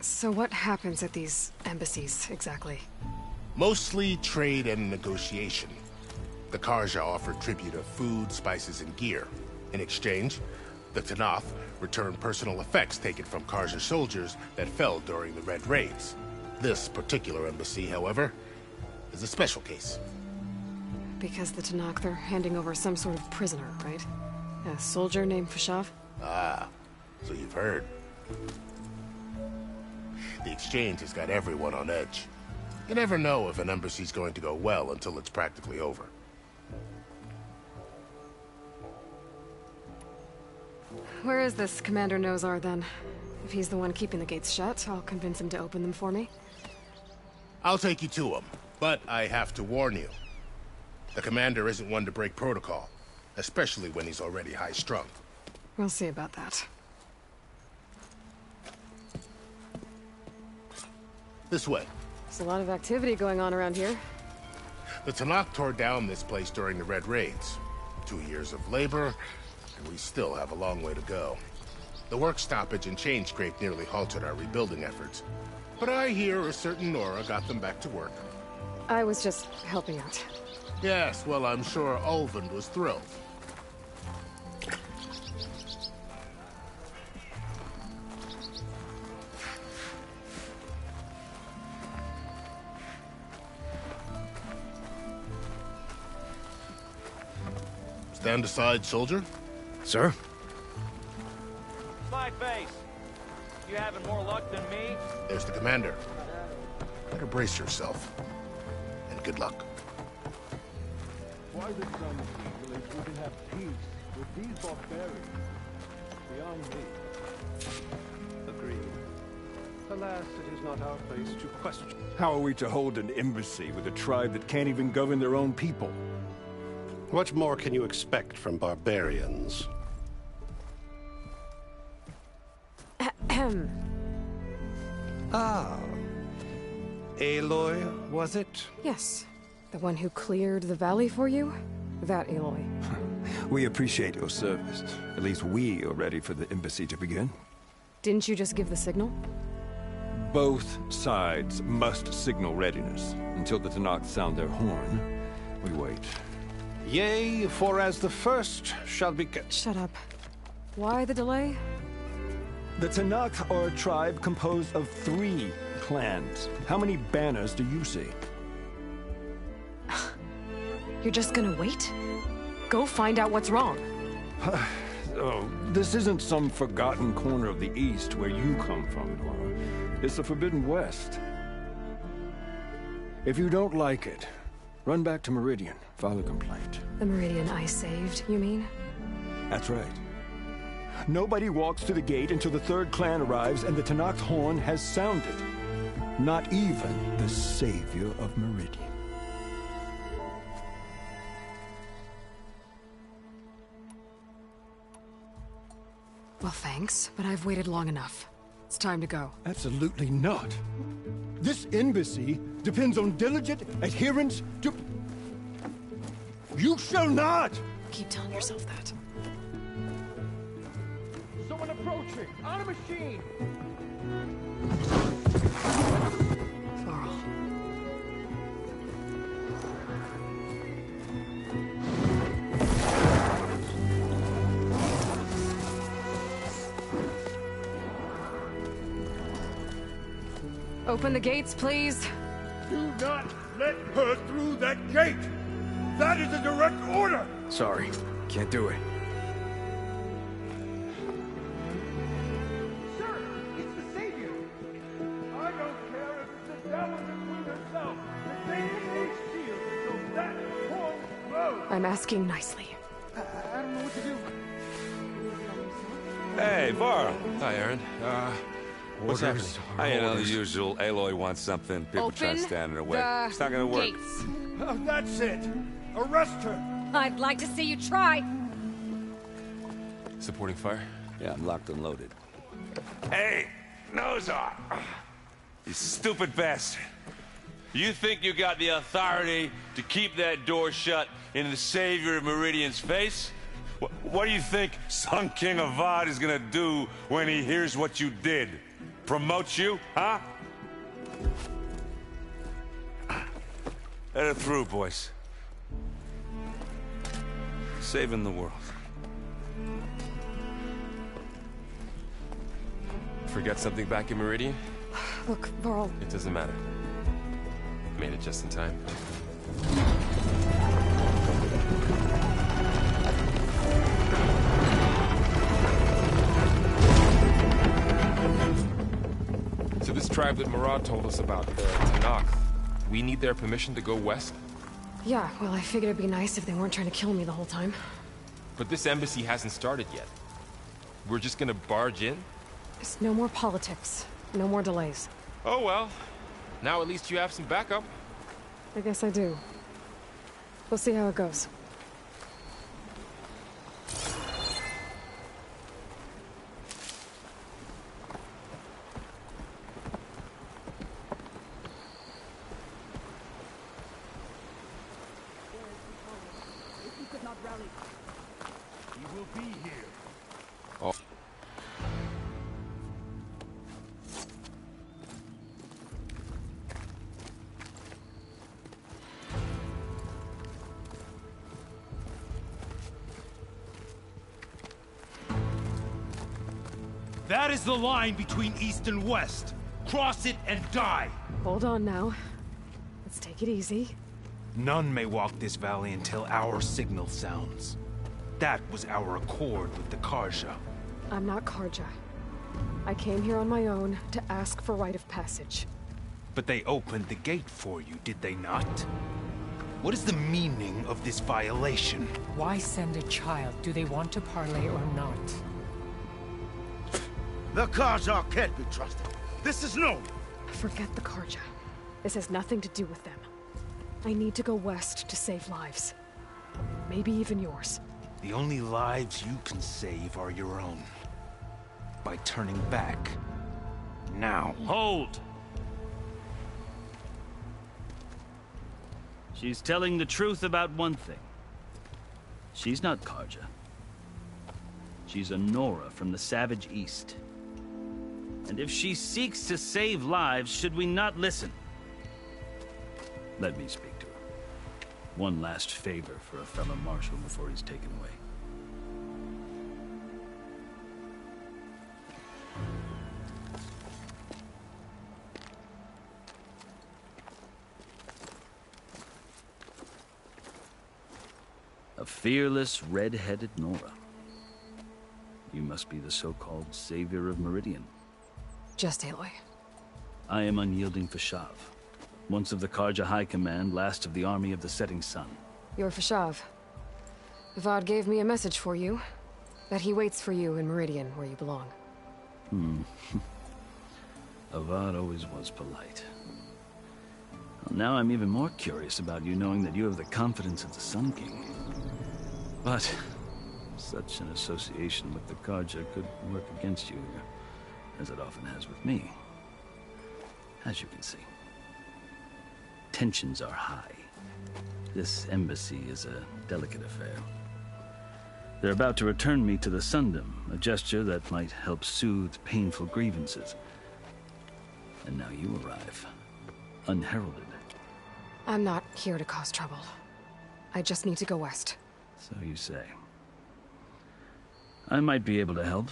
Speaker 1: So what happens at these embassies, exactly?
Speaker 14: Mostly trade and negotiation. The Karja offer tribute of food, spices, and gear. In exchange, the Tanakh return personal effects taken from Karja soldiers that fell during the Red Raids. This particular embassy, however, is a special case.
Speaker 1: Because the Tanakh, they're handing over some sort of prisoner, right? A soldier named Fashav?
Speaker 14: Ah, so you've heard. The exchange has got everyone on edge. You never know if an embassy's going to go well until it's practically over.
Speaker 1: Where is this Commander Nozar, then? If he's the one keeping the gates shut, I'll convince him to open them for me.
Speaker 14: I'll take you to him, but I have to warn you. The commander isn't one to break protocol, especially when he's already high-strung.
Speaker 1: We'll see about that.
Speaker 14: This way.
Speaker 1: There's a lot of activity going on around here.
Speaker 14: The Tanakh tore down this place during the Red Raids. 2 years of labor, and we still have a long way to go. The work stoppage and chain scrape nearly halted our rebuilding efforts. But I hear a certain Nora got them back to work.
Speaker 1: I was just helping out.
Speaker 14: Yes, well, I'm sure Ulvund was thrilled. Stand aside, soldier.
Speaker 6: Sir?
Speaker 10: My face. You having more luck than me?
Speaker 14: There's the commander. Better brace yourself. And good luck.
Speaker 12: Why the Sun King believes we can have peace with these barbarians beyond me.
Speaker 8: Agreed. Alas, it is not our place to question. How are we to hold an embassy with a tribe that can't even govern their own people?
Speaker 5: What more can you expect from barbarians? Ah. Aloy, was it?
Speaker 1: Yes. The one who cleared the valley for you? That Aloy.
Speaker 8: We appreciate your service. At least we are ready for the embassy to begin.
Speaker 1: Didn't you just give the signal?
Speaker 8: Both sides must signal readiness. Until the Tanakh sound their horn, we wait.
Speaker 5: Yea, for as the first shall be kept.
Speaker 1: Shut up. Why the delay?
Speaker 8: The Tanakh are a tribe composed of 3 clans. How many banners do you see?
Speaker 1: You're just gonna wait? Go find out what's wrong.
Speaker 8: Oh, this isn't some forgotten corner of the East where you come from, Nora. It's the Forbidden West. If you don't like it, run back to Meridian, file a complaint.
Speaker 1: The Meridian I saved, you mean?
Speaker 8: That's right. Nobody walks to the gate until the 3rd clan arrives and the Tanakh's horn has sounded. Not even the savior of Meridian.
Speaker 1: Well, thanks, but I've waited long enough. It's time to go.
Speaker 8: Absolutely not. This embassy depends on diligent adherence to... You shall not!
Speaker 1: Keep telling yourself that.
Speaker 12: Someone approaching! On a machine!
Speaker 1: Varl. Open the gates, please.
Speaker 8: Do not let her through that gate! That is a direct order!
Speaker 6: Sorry, can't do it.
Speaker 12: Sir, it's the Savior! I don't care if it's the devil and Queen herself. The Savior is shield so that horn blows!
Speaker 1: I'm asking nicely.
Speaker 12: I don't know what to do.
Speaker 15: Hey, Varl.
Speaker 16: Hi, Aaron. What's happening? You know, the usual. Aloy wants something. People try to stand in her way. It's not gonna work.
Speaker 8: Gates. Oh, that's it! Arrest her!
Speaker 9: I'd like to see you try.
Speaker 16: Supporting fire?
Speaker 15: Yeah, I'm locked and loaded.
Speaker 10: Hey, Nozar! You stupid bastard. You think you got the authority to keep that door shut in the savior of Meridian's face? What do you think Sun King Avad is gonna do when he hears what you did? Promote you, huh? Let her through, boys. Saving the world.
Speaker 16: Forget something back in Meridian?
Speaker 1: Look, Varl.
Speaker 16: It doesn't matter. Made it just in time. So this tribe that Murad told us about, the Tanakh, we need their permission to go west?
Speaker 1: Yeah, well, I figured it'd be nice if they weren't trying to kill me the whole time.
Speaker 16: But this embassy hasn't started yet. We're just gonna barge in?
Speaker 1: There's no more politics. No more delays.
Speaker 16: Oh well. Now at least you have some backup.
Speaker 1: I guess I do. We'll see how it goes.
Speaker 13: If you could not rally,
Speaker 12: will be here.
Speaker 16: Oh.
Speaker 12: That is the line between East and West. Cross it and die.
Speaker 1: Hold on now. Let's take it easy.
Speaker 12: None may walk this valley until our signal sounds. That was our accord with the Karja.
Speaker 1: I'm not Karja. I came here on my own to ask for rite of passage.
Speaker 12: But they opened the gate for you, did they not? What is the meaning of this violation?
Speaker 17: Why send a child? Do they want to parley or not?
Speaker 12: The Karja can't be trusted. This is known.
Speaker 1: Forget the Karja. This has nothing to do with them. I need to go west to save lives. Maybe even yours.
Speaker 12: The only lives you can save are your own. By turning back. Now.
Speaker 18: Hold! She's telling the truth about one thing. She's not Karja. She's a Nora from the Savage East. And if she seeks to save lives, should we not listen? Let me speak to her. One last favor for a fellow marshal before he's taken away. A fearless, red-headed Nora. You must be the so-called savior of Meridian.
Speaker 1: Just Aloy.
Speaker 18: I am unyielding Fashav. Once of the Karja High Command, last of the army of the Setting Sun.
Speaker 1: You're Fashav. Avad gave me a message for you. That he waits for you in Meridian, where you belong.
Speaker 18: Avad always was polite. Well, now I'm even more curious about you knowing that you have the confidence of the Sun King. But such an association with the Karja could work against you, as it often has with me. As you can see. Tensions are high. This embassy is a delicate affair. They're about to return me to the Sundom, a gesture that might help soothe painful grievances. And now you arrive, unheralded.
Speaker 1: I'm not here to cause trouble. I just need to go west.
Speaker 18: So you say. I might be able to help,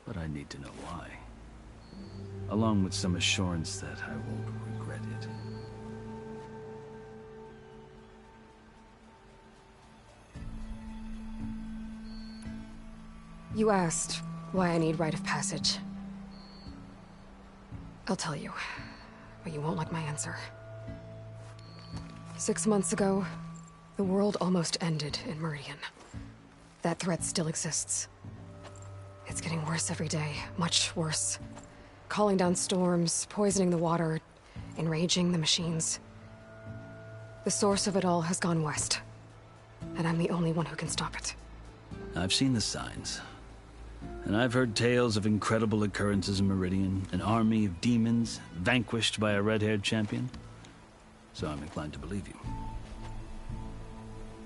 Speaker 18: but I need to know why. Along with some assurance that I won't regret it.
Speaker 1: You asked why I need rite of passage. I'll tell you, but you won't like my answer. 6 months ago, the world almost ended in Meridian. That threat still exists. It's getting worse every day, much worse. Calling down storms, poisoning the water, enraging the machines. The source of it all has gone west, and I'm the only one who can stop it.
Speaker 18: I've seen the signs. And I've heard tales of incredible occurrences in Meridian, an army of demons vanquished by a red-haired champion. So I'm inclined to believe you.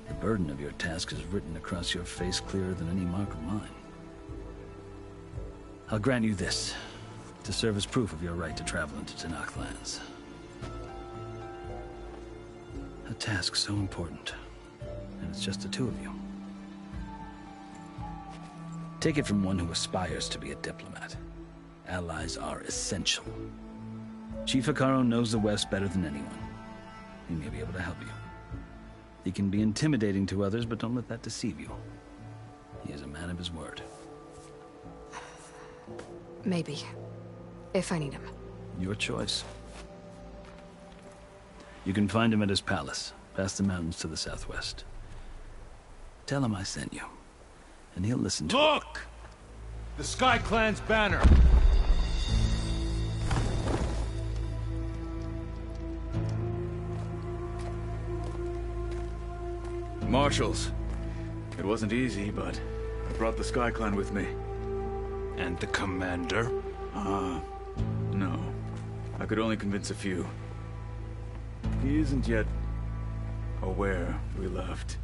Speaker 18: The burden of your task is written across your face clearer than any mark of mine. I'll grant you this, to serve as proof of your right to travel into Tanakh lands. A task so important, and it's just the two of you. Take it from one who aspires to be a diplomat. Allies are essential. Chief Akaro knows the West better than anyone. He may be able to help you. He can be intimidating to others, but don't let that deceive you. He is a man of his word.
Speaker 1: Maybe. If I need him.
Speaker 18: Your choice. You can find him at his palace, past the mountains to the southwest. Tell him I sent you, and he'll listen to
Speaker 12: Look! The Sky Clan's banner!
Speaker 19: Marshals. It wasn't easy, but I brought the Sky Clan with me.
Speaker 12: And the commander?
Speaker 19: No. I could only convince a few. He isn't yet aware we left.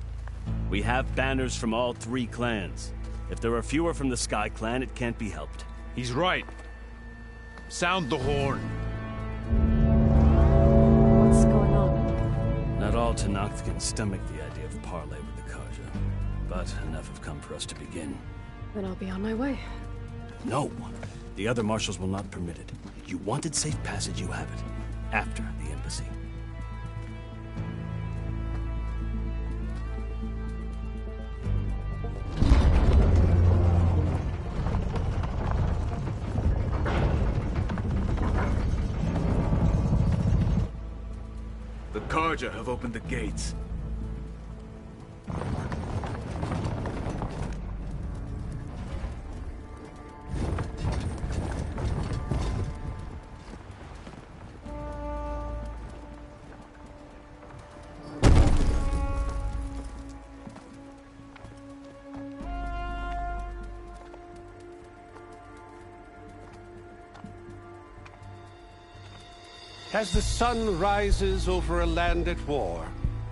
Speaker 20: We have banners from all 3 clans. If there are fewer from the Sky Clan, it can't be helped.
Speaker 3: He's right. Sound the horn.
Speaker 1: What's going on?
Speaker 20: Not all Tenakth can stomach the idea of parley with the Karja, but enough have come for us to begin.
Speaker 1: Then I'll be on my way.
Speaker 20: No! The other marshals will not permit it. You wanted safe passage, you have it. After the embassy.
Speaker 19: The Karja have opened the gates.
Speaker 5: As the sun rises over a land at war,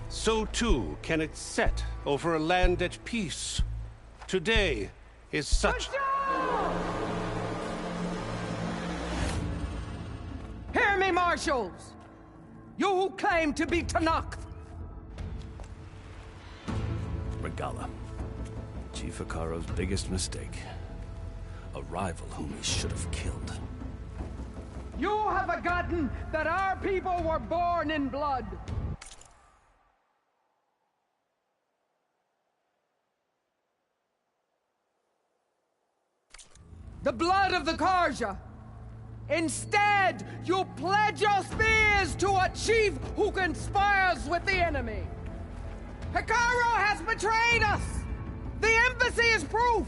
Speaker 5: so too can it set over a land at peace. Today is such...
Speaker 12: Hear me, marshals! You who claim to be Tenakth!
Speaker 20: Regala. Chief Hikaro's biggest mistake. A rival whom he should have killed.
Speaker 12: You have forgotten that our people were born in blood. The blood of the Karja. Instead, you pledge your spears to a chief who conspires with the enemy. Hikaro has betrayed us. The embassy is proof.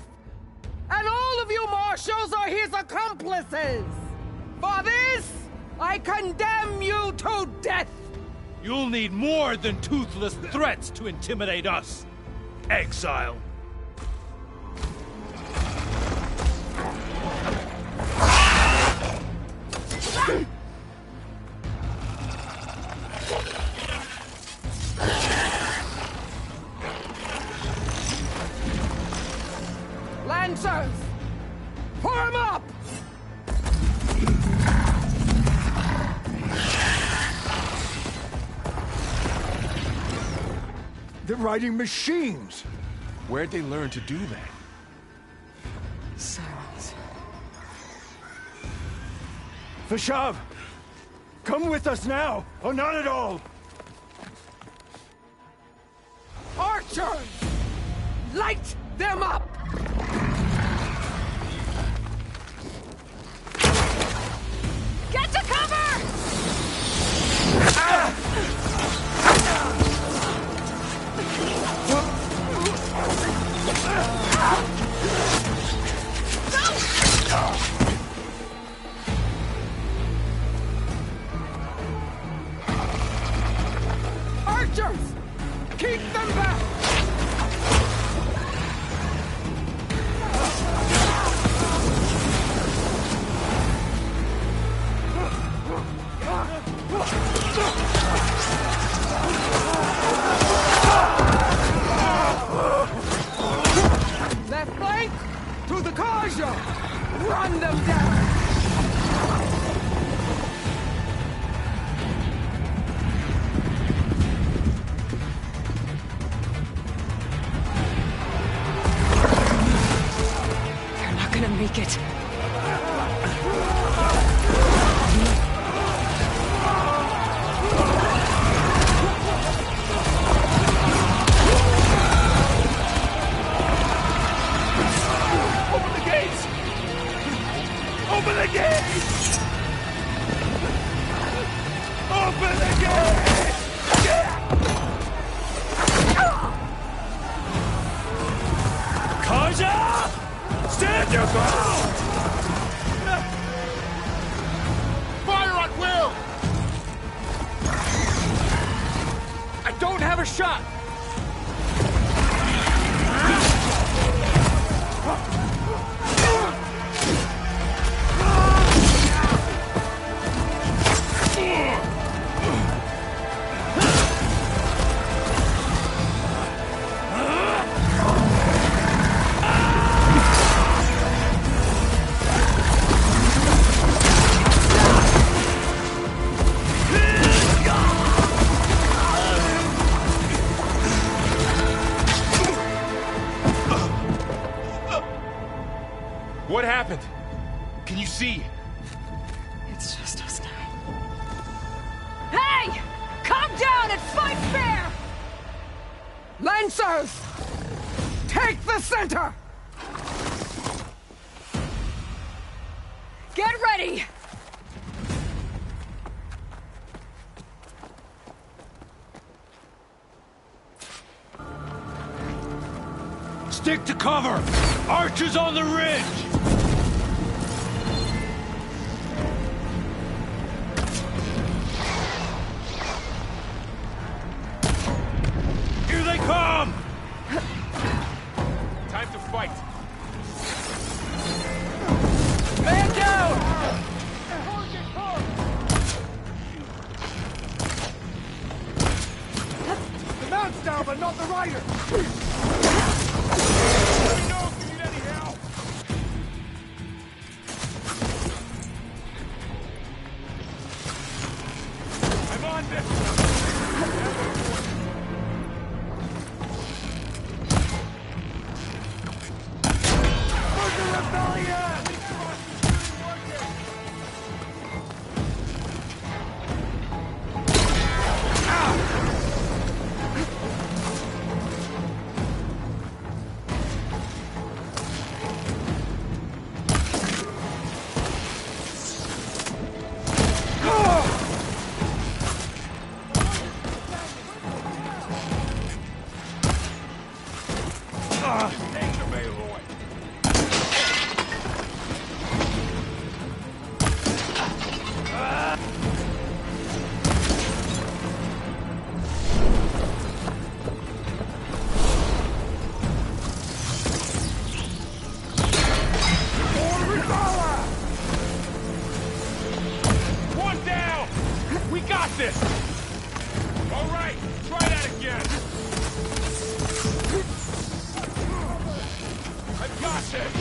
Speaker 12: And all of you marshals are his accomplices. For this, I condemn you to death!
Speaker 3: You'll need more than toothless threats to intimidate us. Exile.
Speaker 12: Lancers! Form up!
Speaker 21: They're riding machines! Where'd they learn to do that?
Speaker 1: Silence.
Speaker 21: Vashav! Come with us now, or not at all!
Speaker 12: Archers! Light them up!
Speaker 9: Get to cover!
Speaker 12: Archers! Keep them back! Left flank to the Karja! Run them down!
Speaker 1: They're not gonna make it.
Speaker 21: Open the gates! Open the gates! Open the gates!
Speaker 20: Karja! Stand your ground!
Speaker 21: Fire at will! I don't have a shot!
Speaker 19: What happened? Can you see?
Speaker 1: It's just us now.
Speaker 12: Hey! Calm down and fight fair! Lancers! Take the center! Get ready!
Speaker 3: Stick to cover! Archers on the ridge! Here they come!
Speaker 19: Time to fight!
Speaker 12: Man down!
Speaker 21: The mount's down, but not the rider!
Speaker 19: I'm on this! One down! We got this! All right, try that again! I've got this!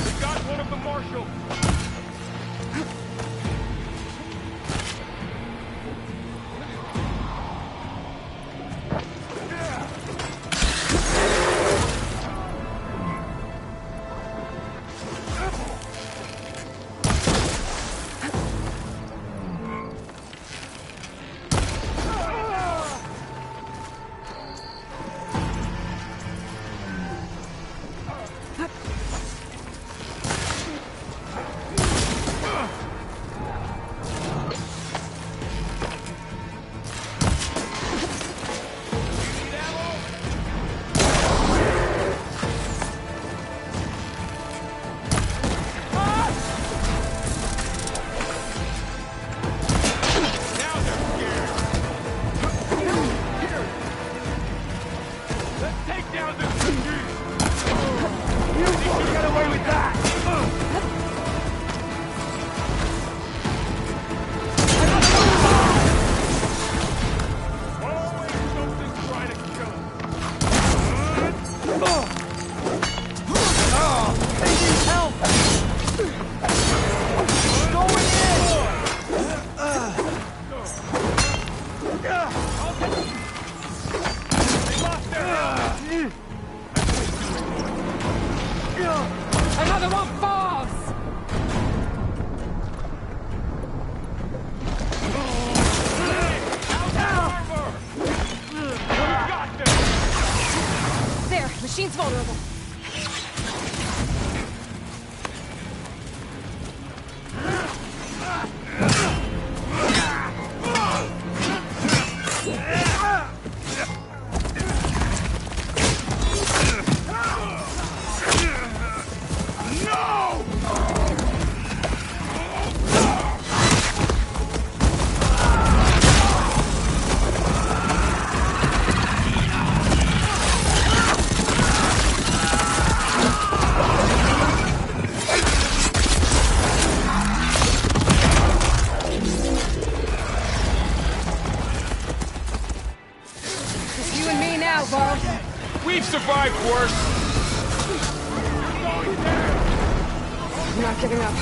Speaker 19: We got one of the marshals!
Speaker 12: Another one falls!
Speaker 1: There, machine's vulnerable.
Speaker 19: We've survived worse!
Speaker 1: I'm not giving up.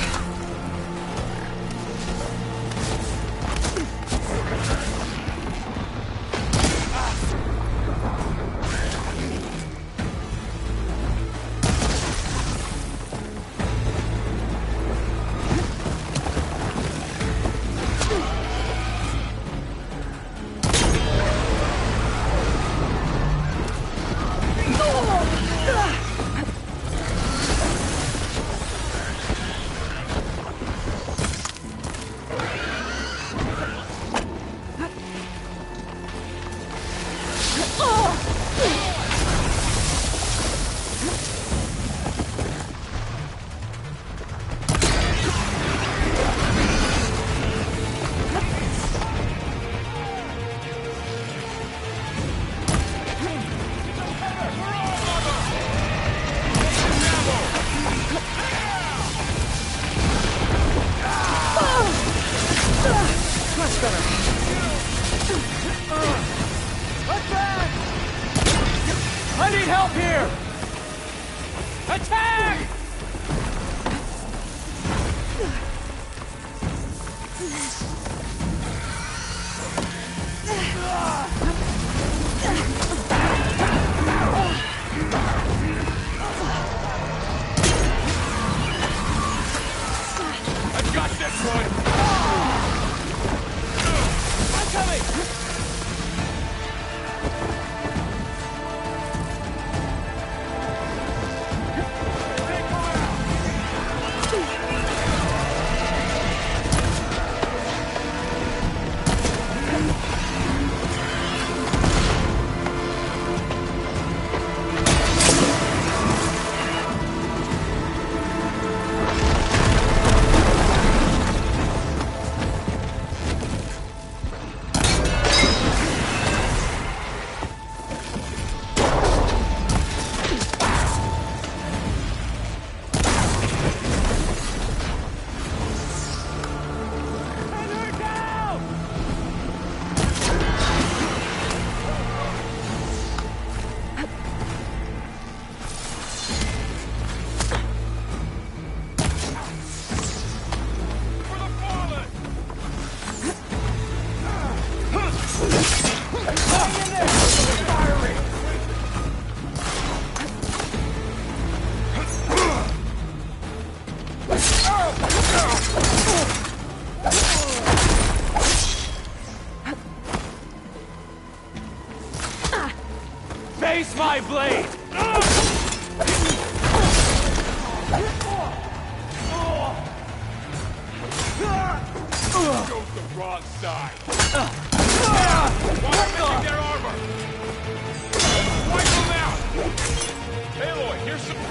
Speaker 12: I need help here! Attack!
Speaker 19: I've got this one!
Speaker 12: I'm coming! Face my blade!
Speaker 19: Chose the wrong side. Why missing their armor? Wipe them out! Aloy, here's some...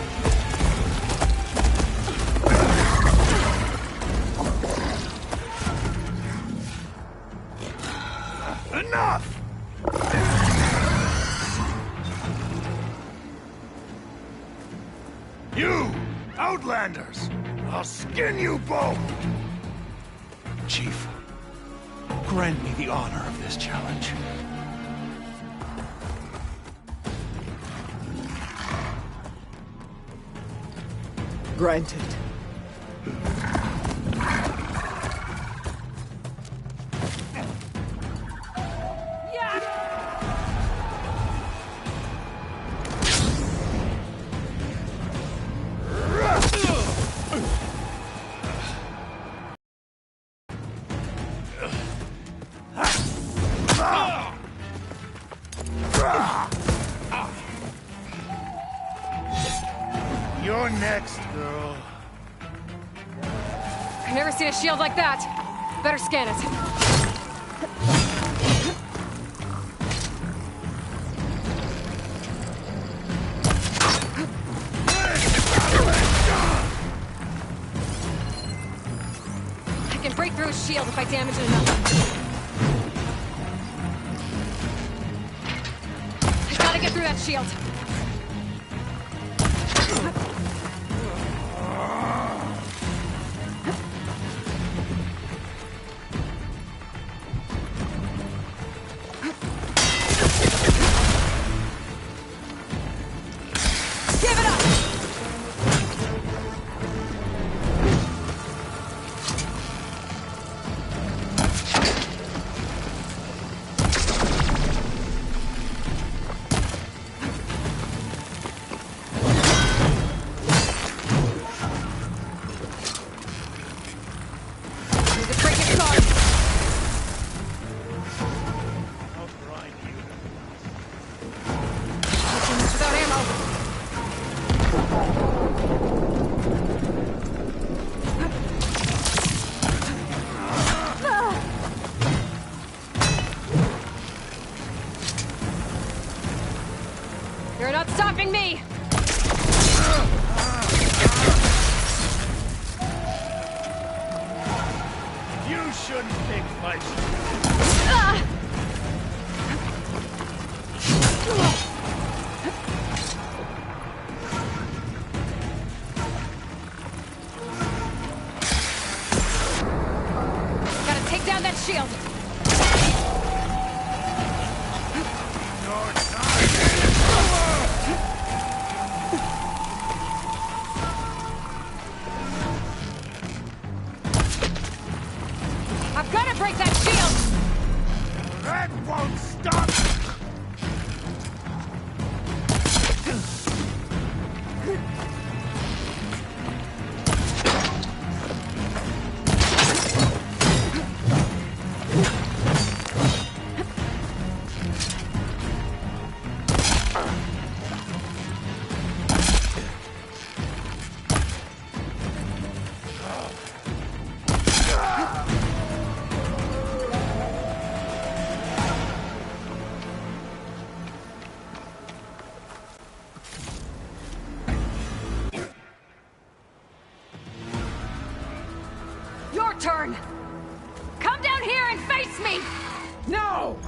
Speaker 21: Enough! You, Outlanders! I'll skin you both! Chief, grant me the honor of this challenge.
Speaker 12: Granted.
Speaker 21: You're next, girl.
Speaker 1: I've never seen a shield like that. Better scan it. I can break through his shield if I damage it enough. I gotta get through that shield. You're not stopping me!
Speaker 21: You shouldn't pick fights.
Speaker 1: Gotta take down that shield!
Speaker 21: You're not.
Speaker 1: turn! Come down here and face me!
Speaker 12: No!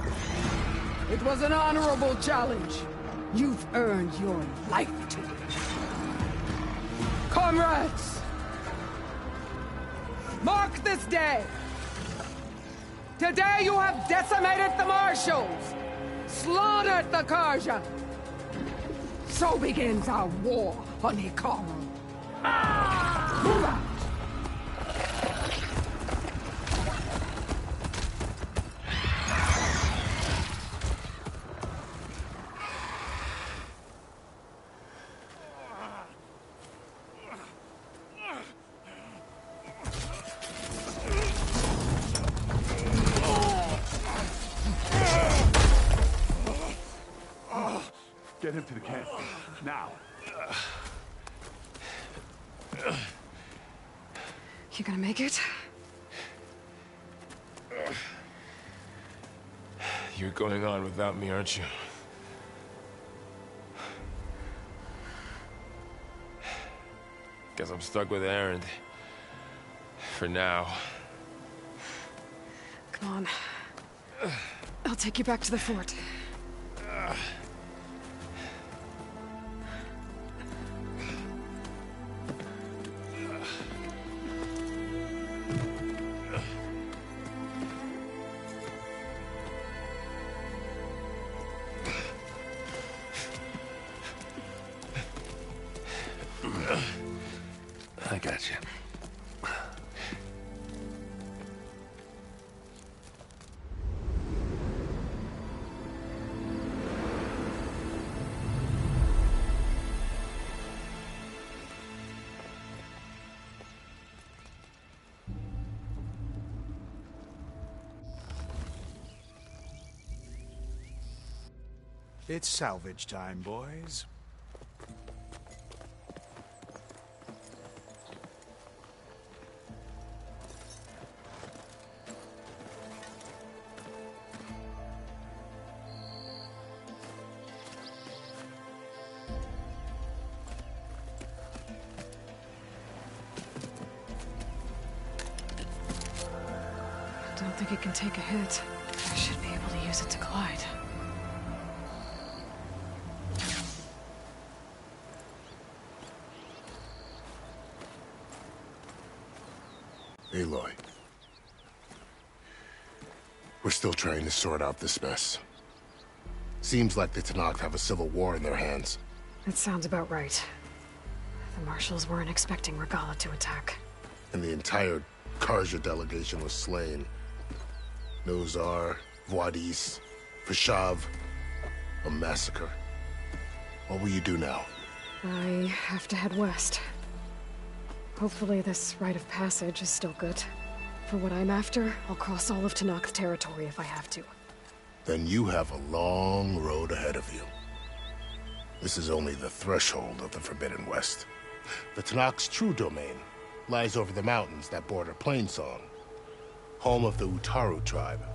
Speaker 12: It was an honorable challenge. You've earned your life to it. Comrades! Mark this day! Today you have decimated the Marshals! Slaughtered the Karja! So begins our war on Hikaru. Move out!
Speaker 19: Get him to the camp. Now.
Speaker 1: You gonna make it?
Speaker 2: You're going on without me, aren't you? Guess I'm stuck with Erend. For now.
Speaker 1: Come on. I'll take you back to the fort.
Speaker 2: I got you.
Speaker 22: It's salvage time, boys.
Speaker 1: I don't think it can take a hit. I should be able to use it to glide.
Speaker 14: Aloy. We're still trying to sort out this mess. Seems like the Tenakth have a civil war in their hands.
Speaker 1: That sounds about right. The Marshals weren't expecting Regala to attack.
Speaker 14: And the entire Karja delegation was slain. Nozar, Vuadis, Fashav. A massacre. What will you do now?
Speaker 1: I have to head west. Hopefully this rite of passage is still good. For what I'm after, I'll cross all of Tenakth territory if I have to.
Speaker 14: Then you have a long road ahead of you. This is only the threshold of the Forbidden West. The Tenakth's true domain lies over the mountains that border Plainsong, home of the Utaru tribe.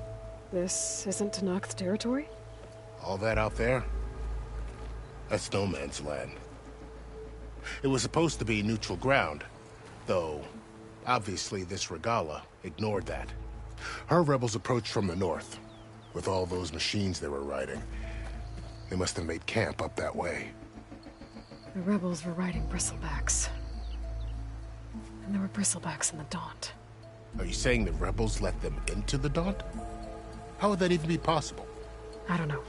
Speaker 1: This isn't Tenakth territory?
Speaker 14: All that out there? That's no man's land. It was supposed to be neutral ground, though obviously this Regala ignored that. Her rebels approached from the north. With all those machines they were riding, they must have made camp up that way.
Speaker 1: The rebels were riding bristlebacks. And there were bristlebacks in the Daunt.
Speaker 14: Are you saying the rebels let them into the Daunt? How would that even be possible?
Speaker 1: I don't know.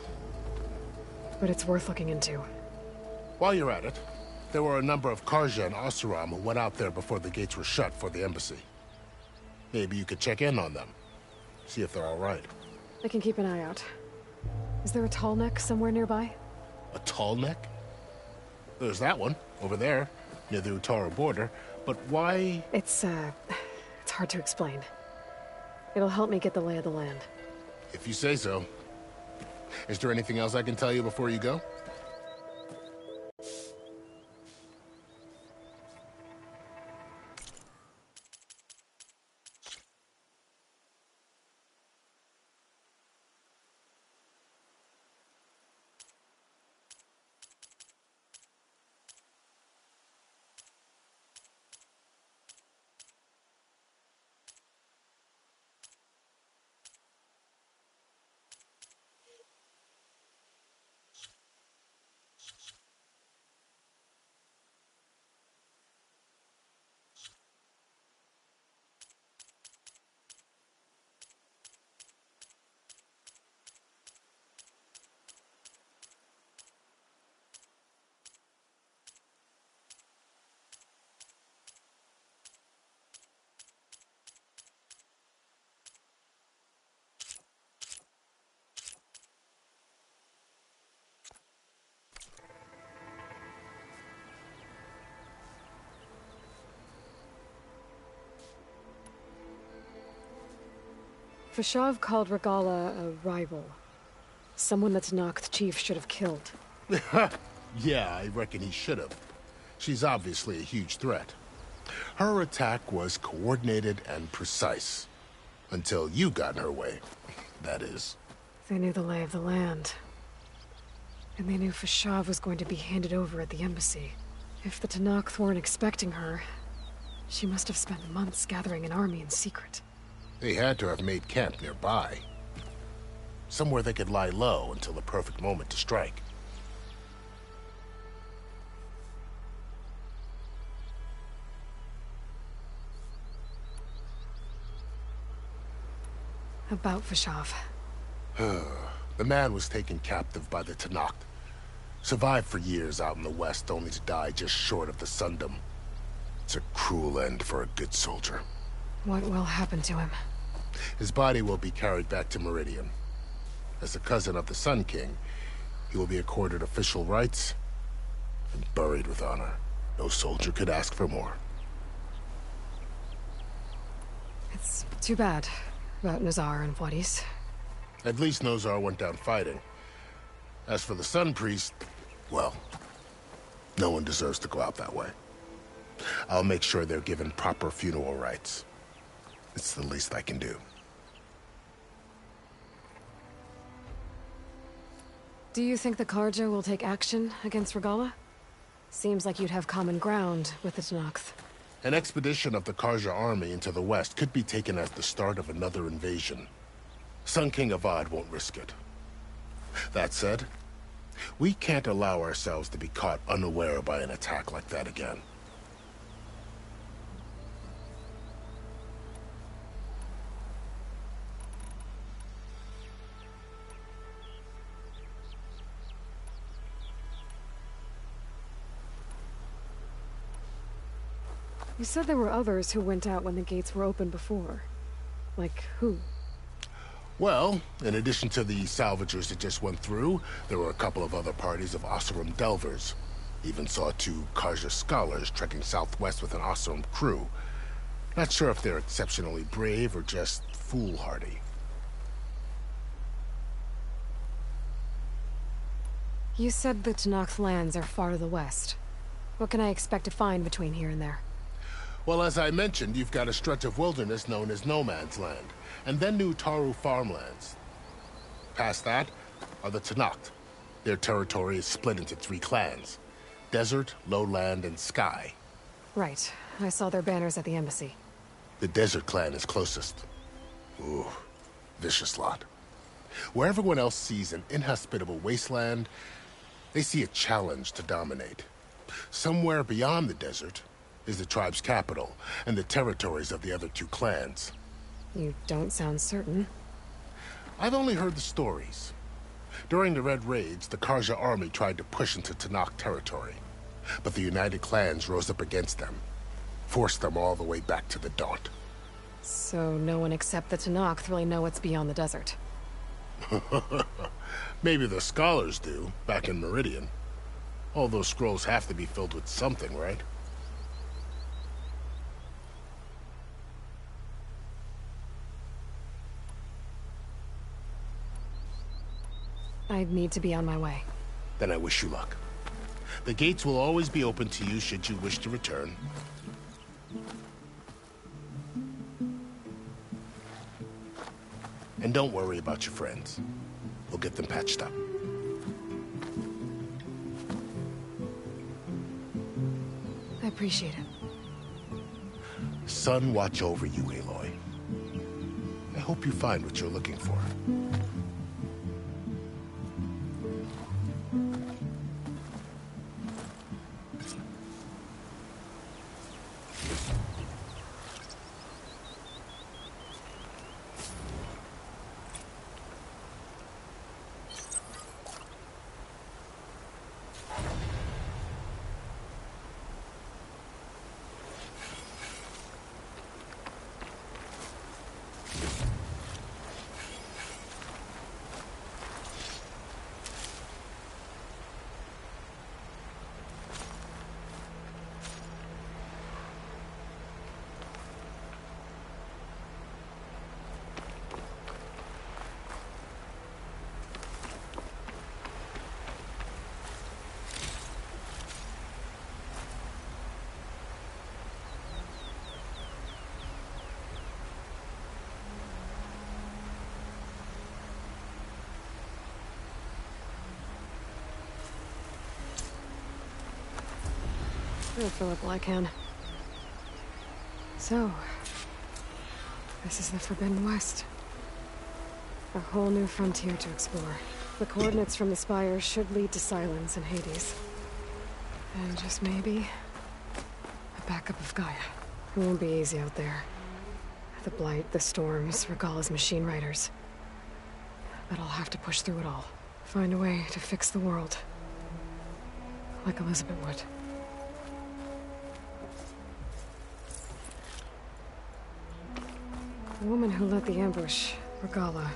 Speaker 1: But it's worth looking into.
Speaker 14: While you're at it, there were a number of Karja and Oseram who went out there before the gates were shut for the embassy. Maybe you could check in on them. See if they're all right.
Speaker 1: I can keep an eye out. Is there a tall neck somewhere nearby?
Speaker 14: A tall neck? There's that one, over there, near the Utaru border. But why?
Speaker 1: It's hard to explain. It'll help me get the lay of the land.
Speaker 14: If you say so. Is there anything else I can tell you before you go?
Speaker 1: Fashav called Regala a rival. Someone that Tanakh chief should have killed.
Speaker 14: Yeah, I reckon he should have. She's obviously a huge threat. Her attack was coordinated and precise. Until you got in her way, that is.
Speaker 1: They knew the lay of the land. And they knew Fashav was going to be handed over at the embassy. If the Tanakh weren't expecting her, she must have spent months gathering an army in secret.
Speaker 14: They had to have made camp nearby. Somewhere they could lie low until the perfect moment to strike.
Speaker 1: About Fashav.
Speaker 14: The man was taken captive by the Tanakh. Survived for years out in the west, only to die just short of the Sundom. It's a cruel end for a good soldier.
Speaker 1: What will happen to him?
Speaker 14: His body will be carried back to Meridian. As a cousin of the Sun King, he will be accorded official rights and buried with honor. No soldier could ask for more.
Speaker 1: It's too bad about Nazar and Wadis.
Speaker 14: At least Nozar went down fighting. As for the Sun Priest, well, no one deserves to go out that way. I'll make sure they're given proper funeral rites. It's the least I can do.
Speaker 1: Do you think the Karja will take action against Regala? Seems like you'd have common ground with the Tanakh.
Speaker 14: An expedition of the Karja army into the west could be taken as the start of another invasion. Sun King Avad won't risk it. That said, we can't allow ourselves to be caught unaware by an attack like that again.
Speaker 1: You said there were others who went out when the gates were open before. Like who?
Speaker 14: Well, in addition to the salvagers that just went through, there were a couple of other parties of Oseram delvers. Even saw 2 Karja scholars trekking southwest with an Oseram crew. Not sure if they're exceptionally brave or just foolhardy.
Speaker 1: You said the Tanakh lands are far to the west. What can I expect to find between here and there?
Speaker 14: Well, as I mentioned, you've got a stretch of wilderness known as No Man's Land, and then New Taru farmlands. Past that are the Tanakh. Their territory is split into 3 clans: Desert, Lowland, and Sky.
Speaker 1: Right. I saw their banners at the embassy.
Speaker 14: The Desert clan is closest. Ooh, vicious lot. Where everyone else sees an inhospitable wasteland, they see a challenge to dominate. Somewhere beyond the desert is the tribe's capital, and the territories of the other 2 clans.
Speaker 1: You don't sound certain.
Speaker 14: I've only heard the stories. During the Red Raids, the Karja army tried to push into Tanakh territory, but the United Clans rose up against them, forced them all the way back to the Daunt.
Speaker 1: So no one except the Tanakh really know what's beyond the desert.
Speaker 14: Maybe the scholars do, back in Meridian. All those scrolls have to be filled with something, right?
Speaker 1: I need to be on my way.
Speaker 14: Then I wish you luck. The gates will always be open to you should you wish to return. And don't worry about your friends. We'll get them patched up.
Speaker 1: I appreciate it.
Speaker 14: Sun watch over you, Aloy. I hope you find what you're looking for.
Speaker 1: I'll fill up while I can. So, this is the Forbidden West. A whole new frontier to explore. The coordinates from the spire should lead to Silence and Hades. And just maybe, a backup of Gaia. It won't be easy out there. The Blight, the Storms, Regalla's machine riders. But I'll have to push through it all. Find a way to fix the world. Like Elizabeth would. The woman who led the ambush, Regalla,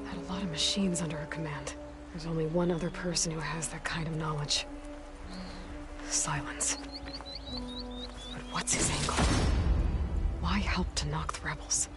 Speaker 1: had a lot of machines under her command. There's only one other person who has that kind of knowledge. Silence. But what's his angle? Why help to knock the rebels?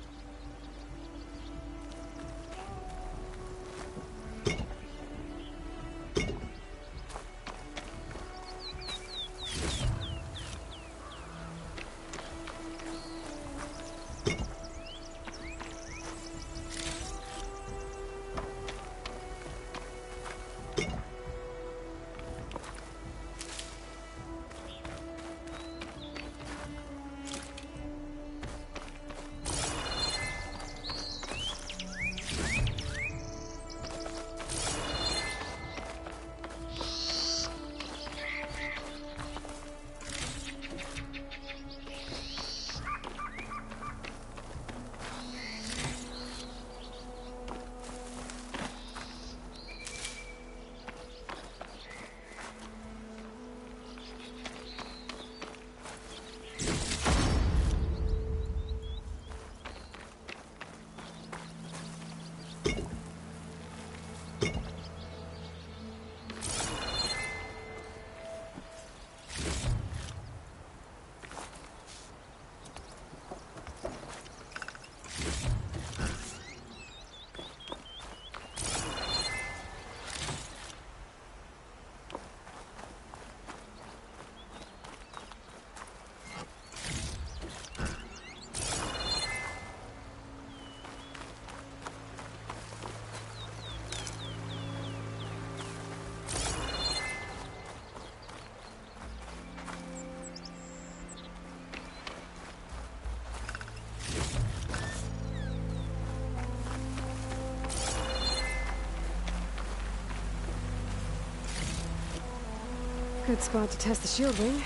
Speaker 1: Good spot to test the shield ring.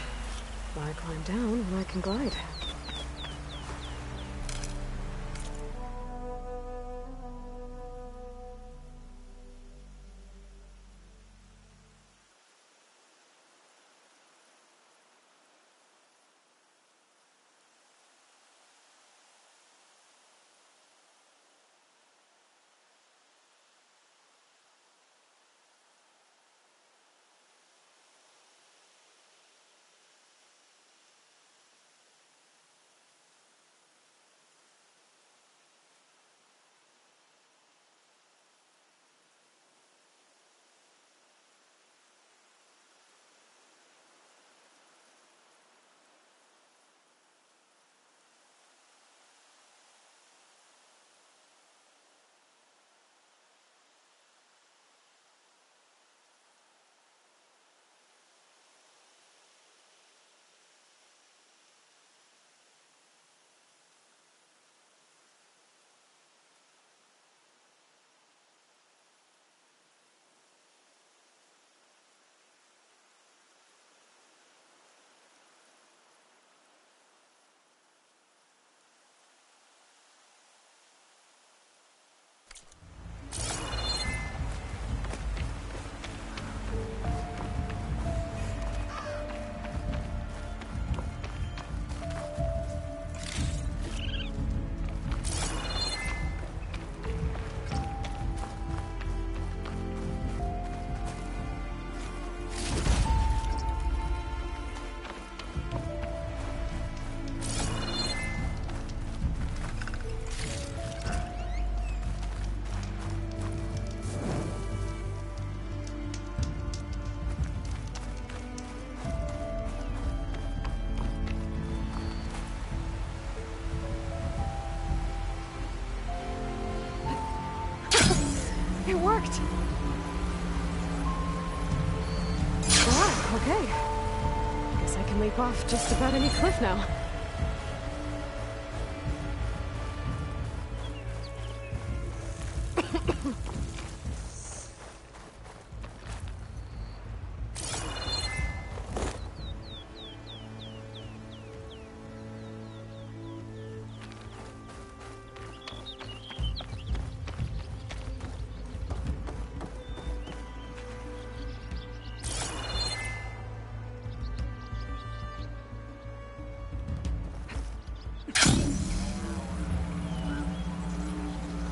Speaker 1: Why climb down when I can glide? It worked! Ah, okay. Guess I can leap off just about any cliff now.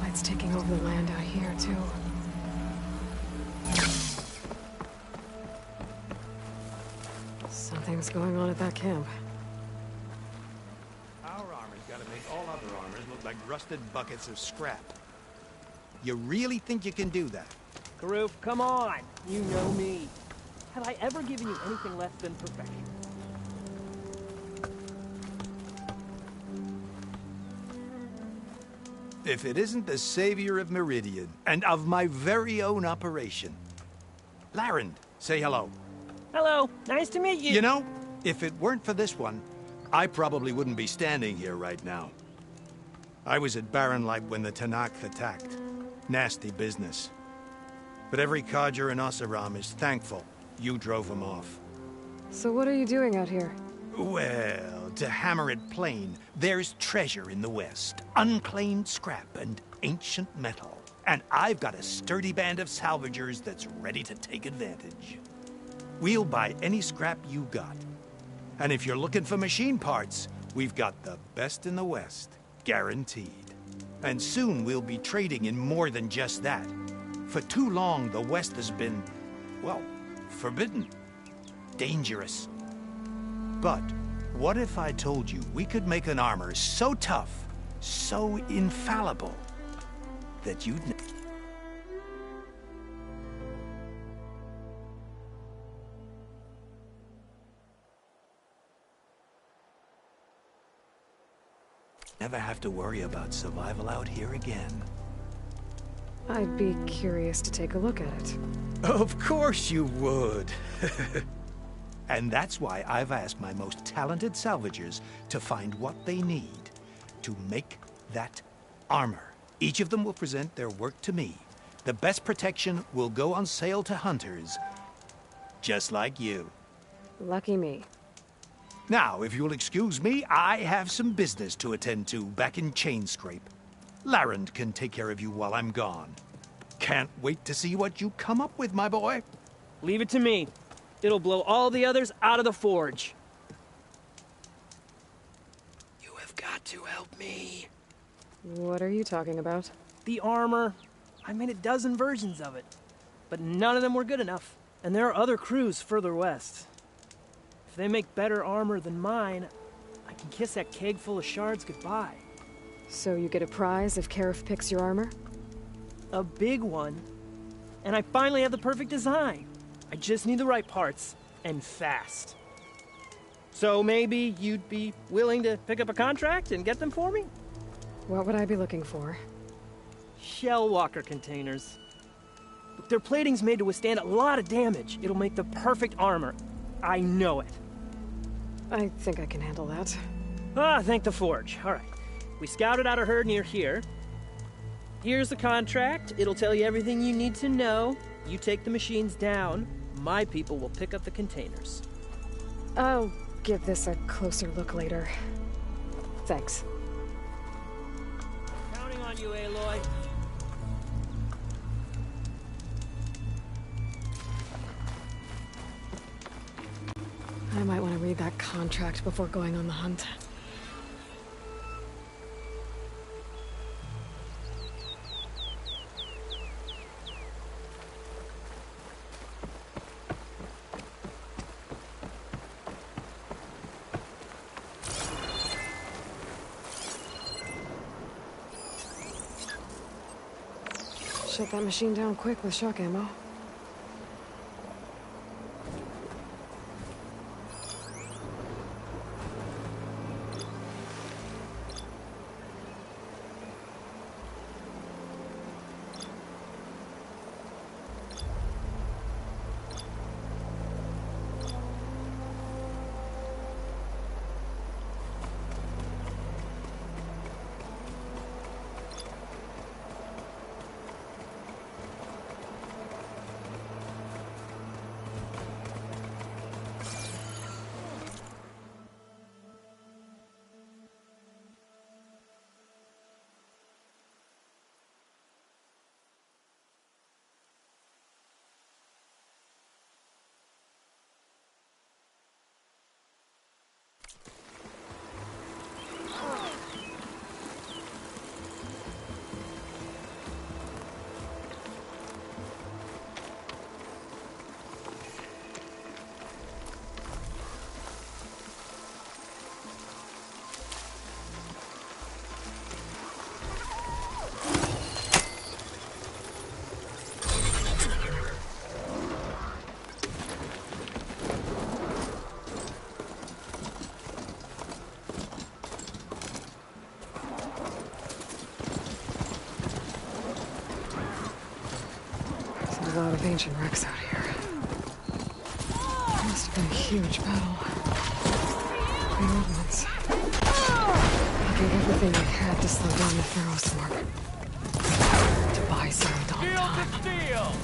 Speaker 1: It's taking over the land out here, too. Something's going on at that camp.
Speaker 22: Our armor's gotta make all other armors look like rusted buckets of scrap. You really think you can do that?
Speaker 7: Karoof, come on! You know me. Have I ever given you anything less than perfection?
Speaker 22: If it isn't the savior of Meridian, and of my very own operation. Larend, say hello.
Speaker 7: Hello, nice to meet you.
Speaker 22: You know, if it weren't for this one, I probably wouldn't be standing here right now. I was at Barrenlight when the Tanakh attacked. Nasty business. But every codger in Oseram is thankful you drove them off.
Speaker 1: So what are you doing out here?
Speaker 22: Well, to hammer it plain, there's treasure in the West. Unclaimed scrap and ancient metal. And I've got a sturdy band of salvagers that's ready to take advantage. We'll buy any scrap you got. And if you're looking for machine parts, we've got the best in the West, guaranteed. And soon we'll be trading in more than just that. For too long, the West has been, well, forbidden. Dangerous. But what if I told you we could make an armor so tough, so infallible, that you'd never have to worry about survival out here again?
Speaker 1: I'd be curious to take a look at it.
Speaker 22: Of course you would. And that's why I've asked my most talented salvagers to find what they need to make that armor. Each of them will present their work to me. The best protection will go on sale to hunters, just like you.
Speaker 1: Lucky me.
Speaker 22: Now, if you'll excuse me, I have some business to attend to back in Chainscrape. Larend can take care of you while I'm gone. Can't wait to see what you come up with, my boy.
Speaker 7: Leave it to me. It'll blow all the others out of the forge.
Speaker 22: You have got to help me.
Speaker 1: What are you talking about?
Speaker 7: The armor. I made a dozen versions of it, but none of them were good enough. And there are other crews further west. If they make better armor than mine, I can kiss that keg full of shards goodbye.
Speaker 1: So you get a prize if Karif picks your armor?
Speaker 7: A big one. And I finally have the perfect design. I just need the right parts, and fast. So maybe you'd be willing to pick up a contract and get them for me?
Speaker 1: What would I be looking for?
Speaker 7: Shell walker containers. Look, their plating's made to withstand a lot of damage. It'll make the perfect armor. I know it.
Speaker 1: I think I can handle that.
Speaker 7: Ah, thank the forge. All right. We scouted out a herd near here. Here's the contract. It'll tell you everything you need to know. You take the machines down. My people will pick up the containers.
Speaker 1: I'll give this a closer look later. Thanks.
Speaker 7: Counting on you, Aloy.
Speaker 1: I might want to read that contract before going on the hunt. Shut that machine down quick with shock ammo. of ancient wrecks out here. Must have been a huge battle. The old ones. They gave everything they had to slow down the Pharaoh swarm. To buy Saradon time.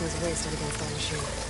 Speaker 1: Was wasted against that machine.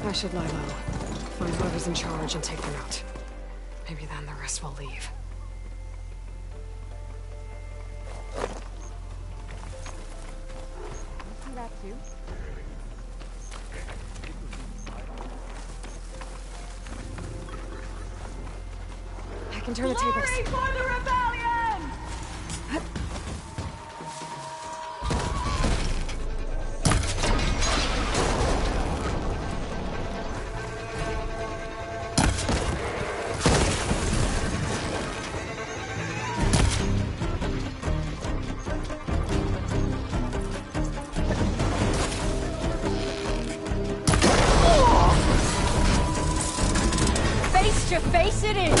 Speaker 1: I should lie low. Find whoever's in charge and take them out. Maybe then the rest will leave.
Speaker 9: See that too?
Speaker 1: I can turn the tables.
Speaker 9: Glory for the rebellion!
Speaker 4: Face to face it is!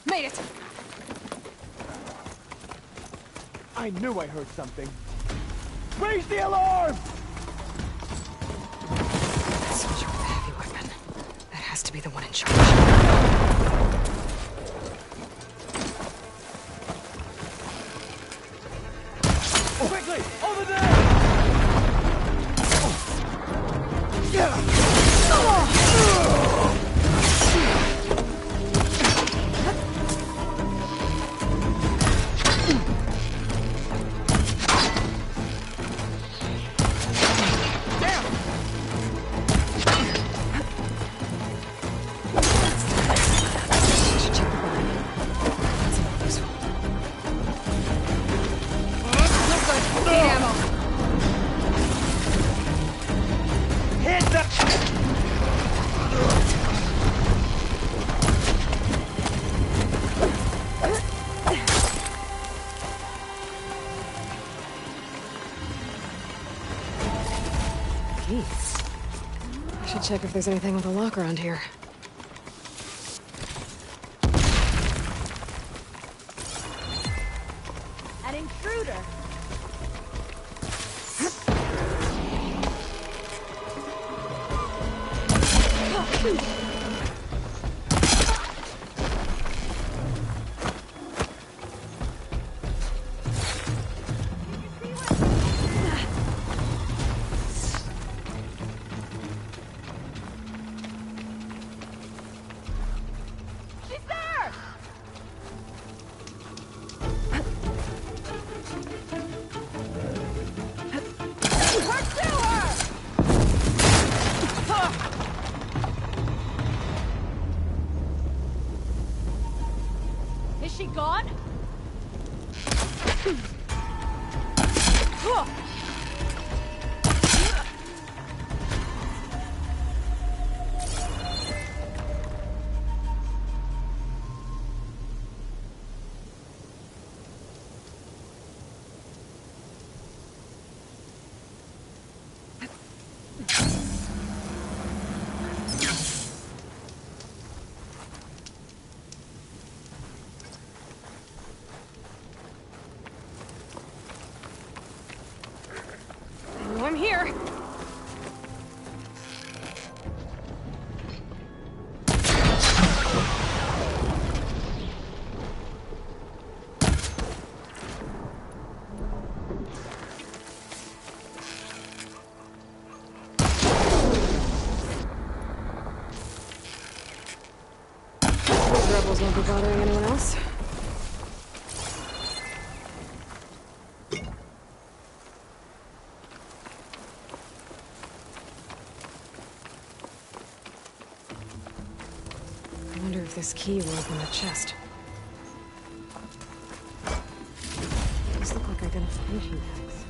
Speaker 1: Made it!
Speaker 21: I knew I heard something. Raise the alarm!
Speaker 1: That soldier with the heavy weapon. That has to be the one in charge.
Speaker 21: Quickly! Over there!
Speaker 1: Keys. I should check if there's anything with a lock around here.
Speaker 4: An intruder!
Speaker 1: Those won't be bothering anyone else? I wonder if this key will open the chest. These look like identification tags.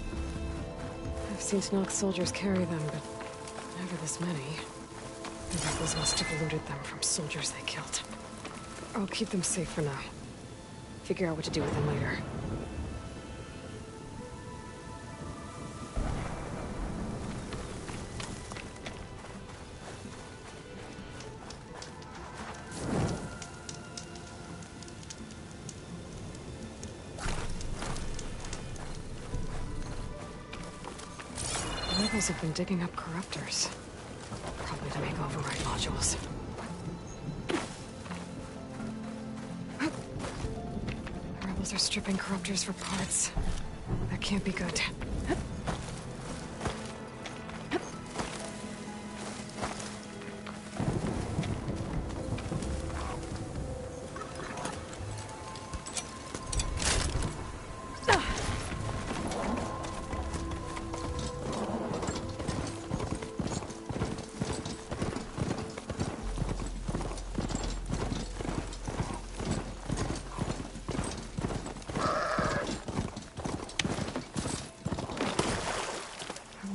Speaker 1: I've seen Snox soldiers carry them, but never this many. The rebels must have looted them from soldiers they killed. I'll keep them safe for now. Figure out what to do with them later. The rebels have been digging up corruptors. Probably to make override modules. The rebels are stripping corruptors for parts. That can't be good.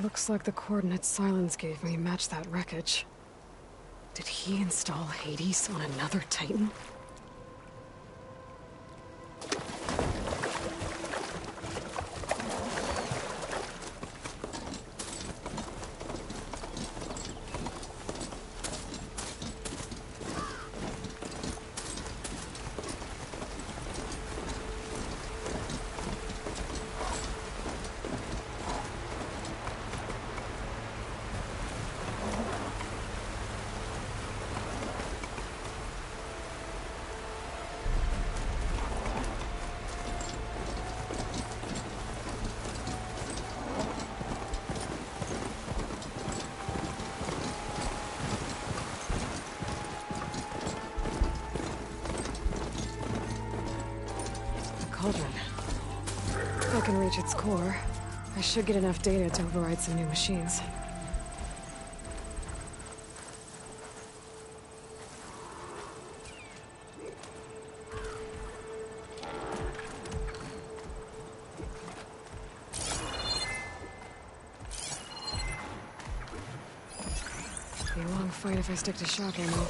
Speaker 1: Looks like the coordinates Silence gave me match that wreckage. Did he install Hades on another Titan? Cauldron. If I can reach its core, I should get enough data to override some new machines. Be a long fight if I stick to shock ammo.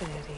Speaker 1: Steady.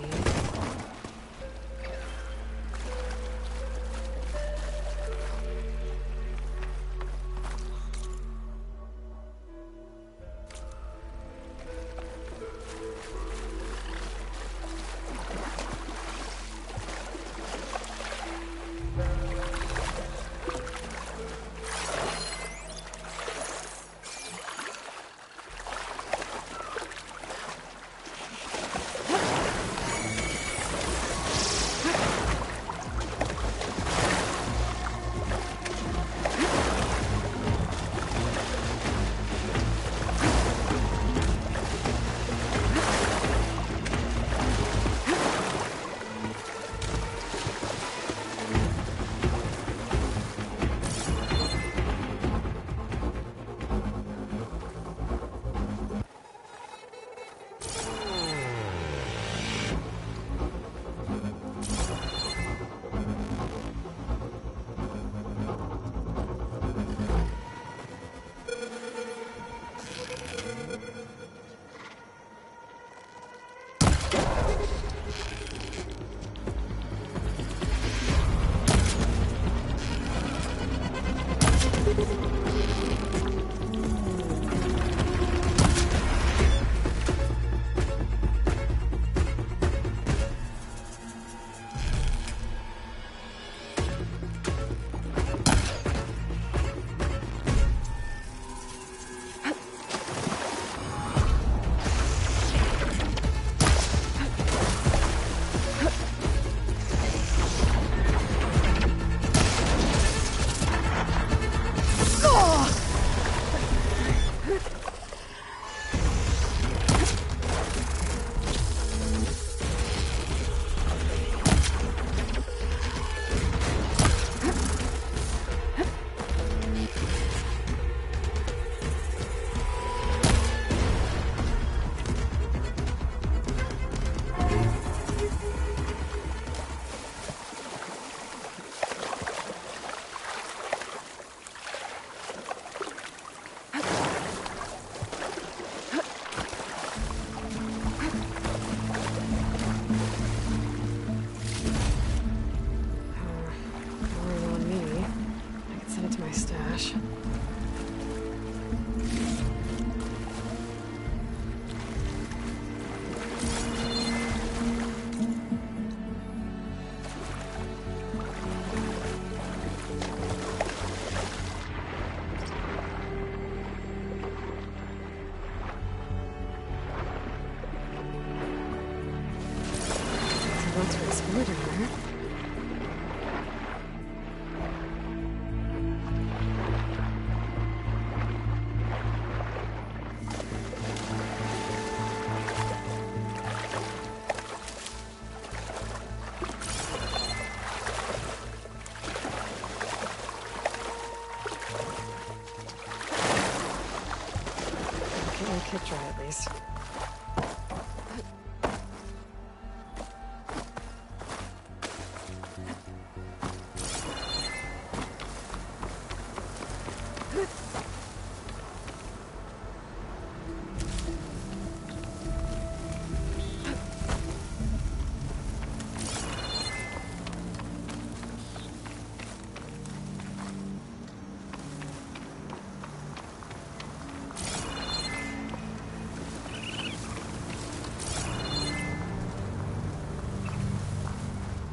Speaker 1: Could try at least.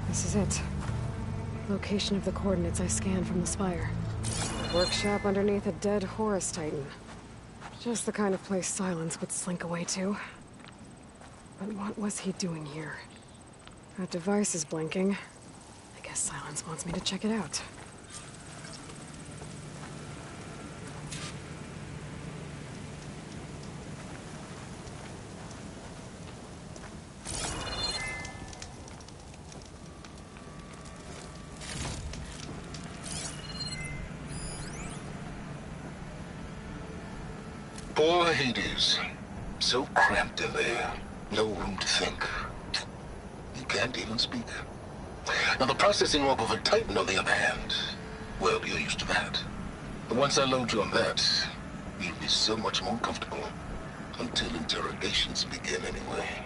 Speaker 1: This is it. Location of the coordinates I scanned from the spire. Workshop underneath a dead Horus Titan. Just the kind of place Silence would slink away to. But what was he doing here? That device is blinking. I guess Silence wants me to check it out.
Speaker 14: Poor Hades. So cramped in there. No room to think. He can't even speak. Now the processing orb of a Titan, on the other hand, well, you're used to that. But once I load you on that, you'll be so much more comfortable. Until interrogations begin anyway.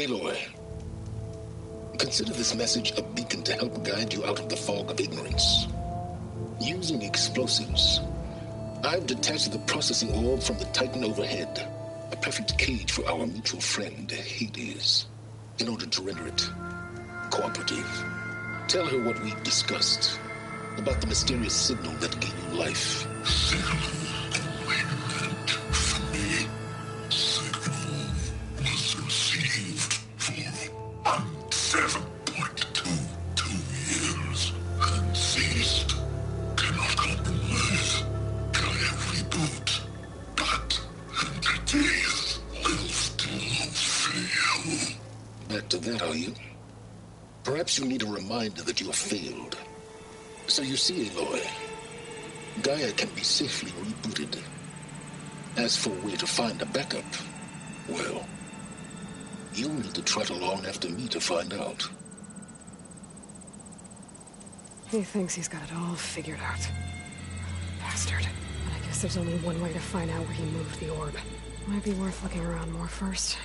Speaker 14: Aloy, consider this message a beacon to help guide you out of the fog of ignorance. Using explosives, I've detached the processing orb from the Titan overhead, a perfect cage for our mutual friend, Hades, in order to render it cooperative. Tell her what we've discussed about the mysterious signal that gave you life.
Speaker 6: Signal awaited for me. Signal was received for 7.22 years and ceased. Cannot compromise. Try every boot, but entities will still fail.
Speaker 14: Back to that, are you? Perhaps you need a reminder that you have failed. So you see, Aloy, Gaia can be safely rebooted. As for where to find a backup, well, you'll need to trot along after me to find out.
Speaker 1: He thinks he's got it all figured out. Bastard. But I guess there's only one way to find out where he moved the orb. Might be worth looking around more first.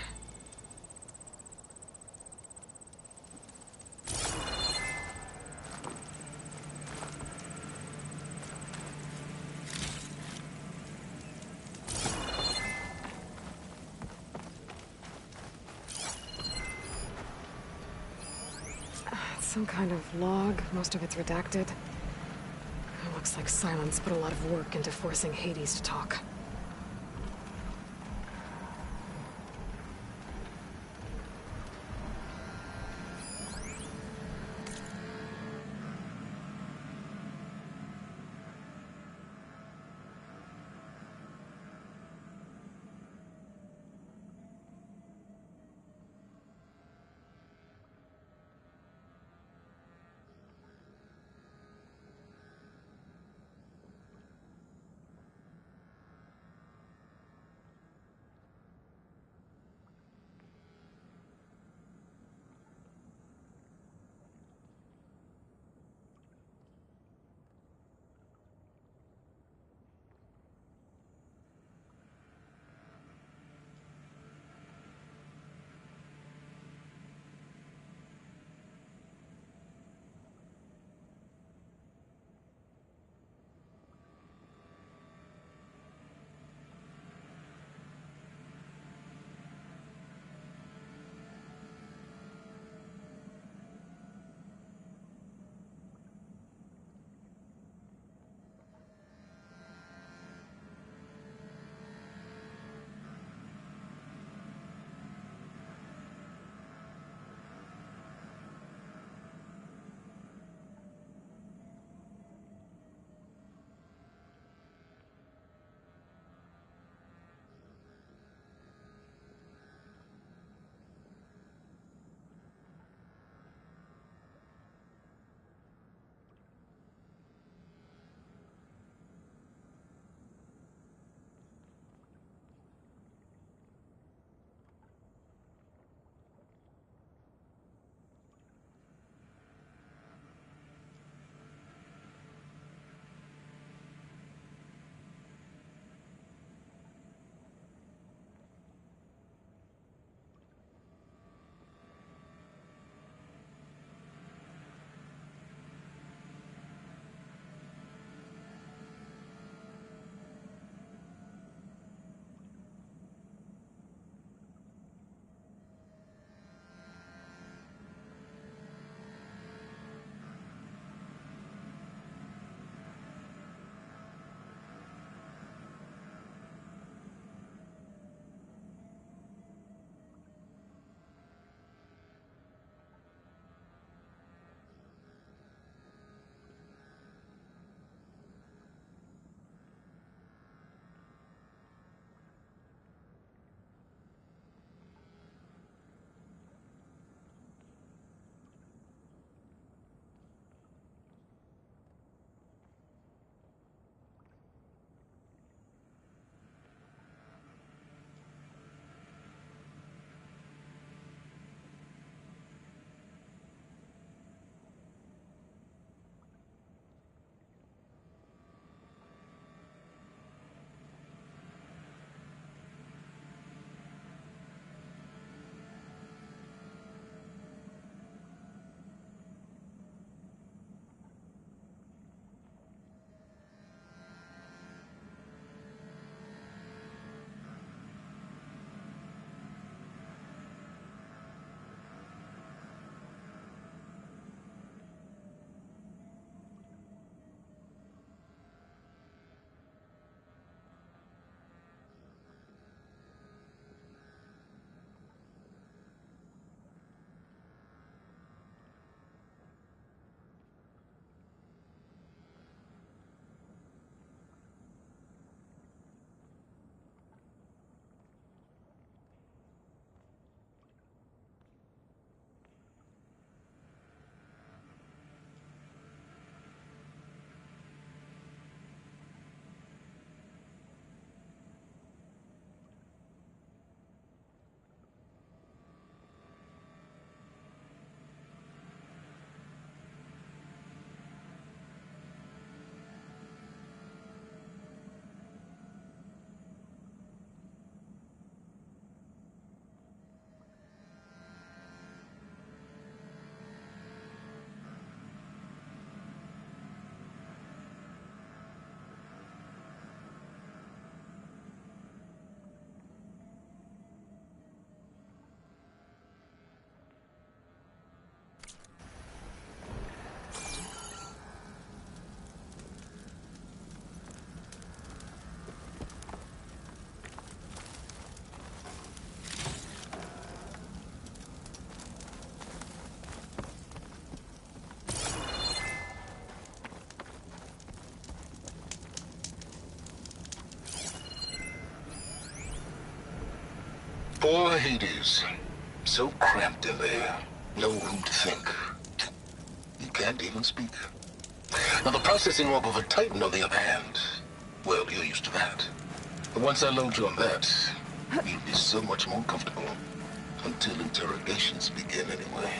Speaker 1: Some kind of log. Most of it's redacted. It looks like Silence put a lot of work into forcing Hades to talk.
Speaker 6: Hades. So cramped in there. No room to think. You can't even speak. Now, the processing orb of a Titan, on the other hand, well, you're used to that. But once I load you on that, you'll be so much more comfortable. Until interrogations begin, anyway.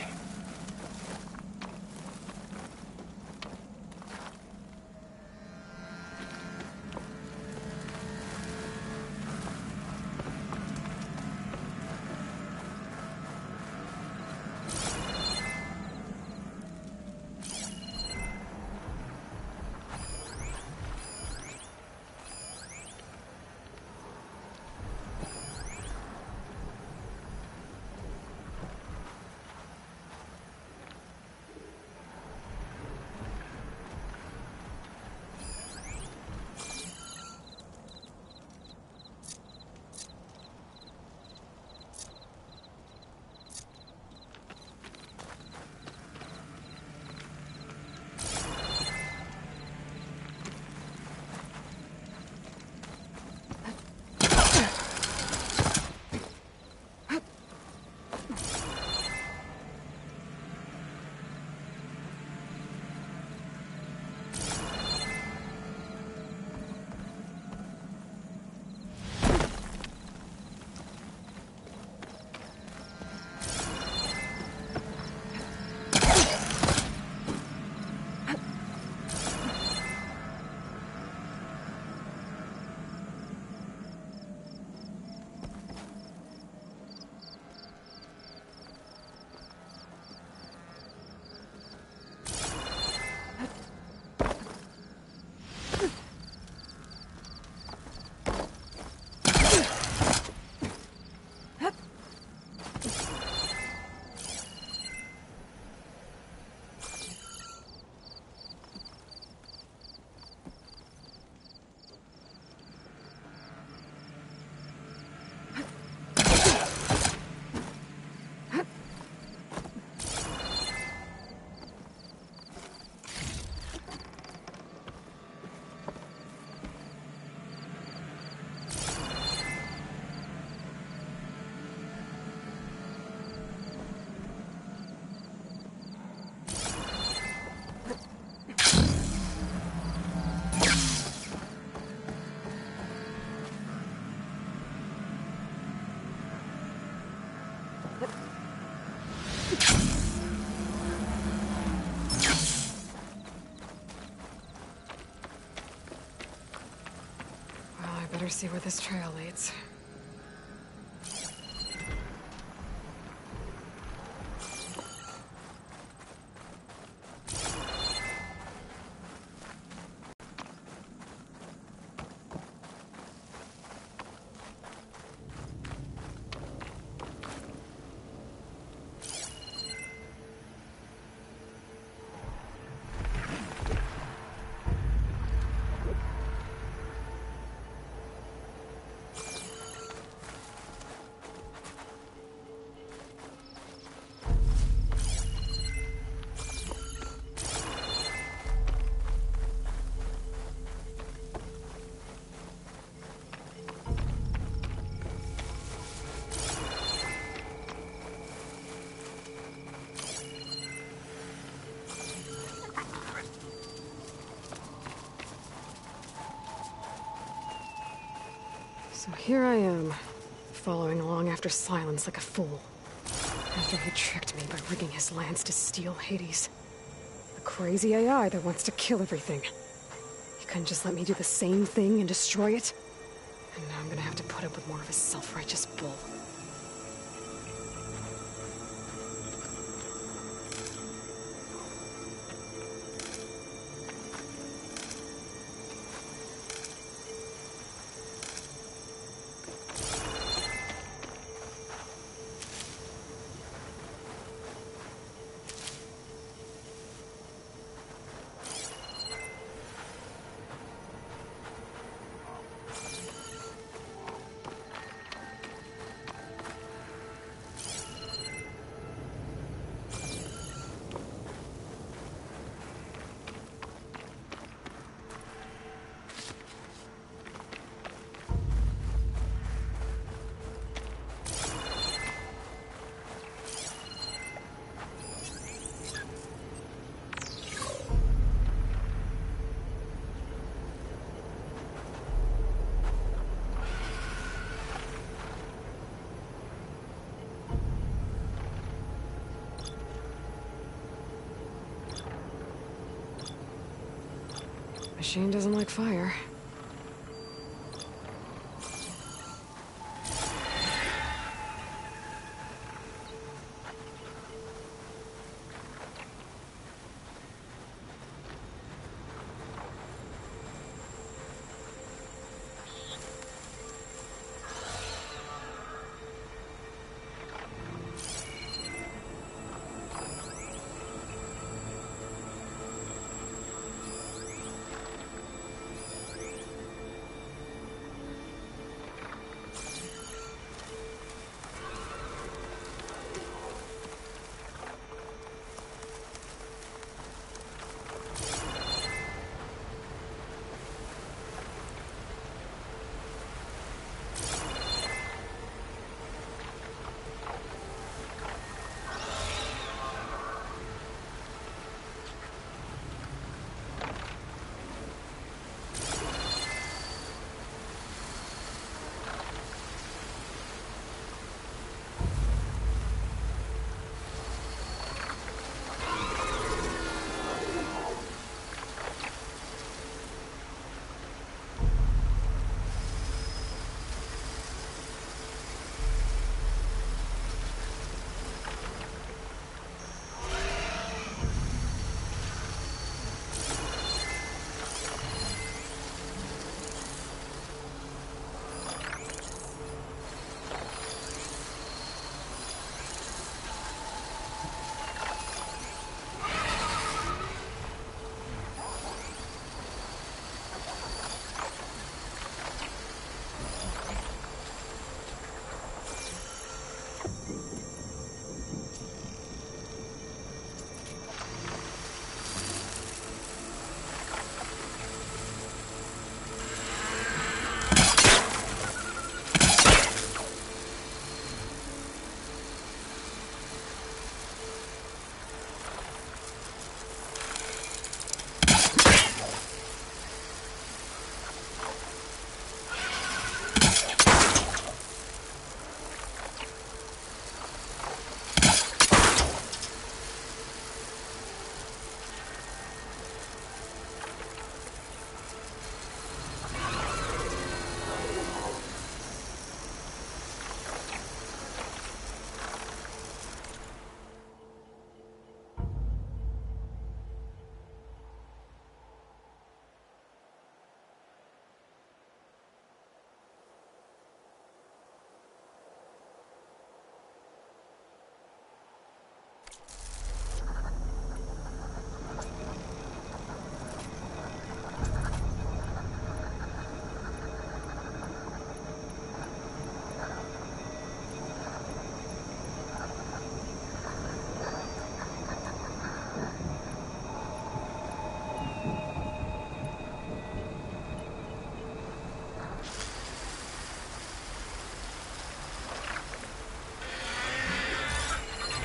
Speaker 1: Better see where this trail leads. So here I am, following along after Silence like a fool. After he tricked me by rigging his lance to steal Hades. A crazy AI that wants to kill everything. He couldn't just let me do the same thing and destroy it? And now I'm gonna have to put up with more of his self-righteous bull. machine doesn't like fire.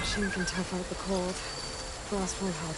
Speaker 1: Machine can tough out the cold. Blast won't help.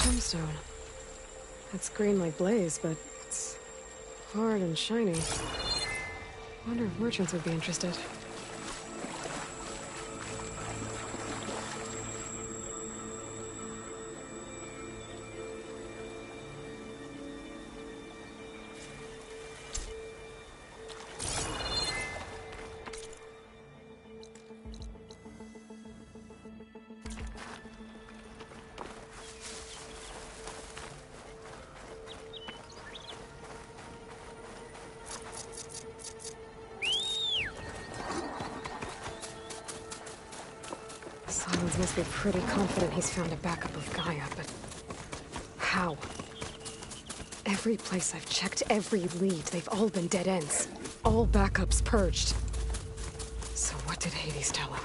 Speaker 1: gemstone. It's green like blaze, but it's hard and shiny. Wonder if merchants would be interested. Simons must be pretty confident he's found a backup of Gaia, but how? Every place I've checked, every lead, they've all been dead ends. All backups purged. So what did Hades tell him?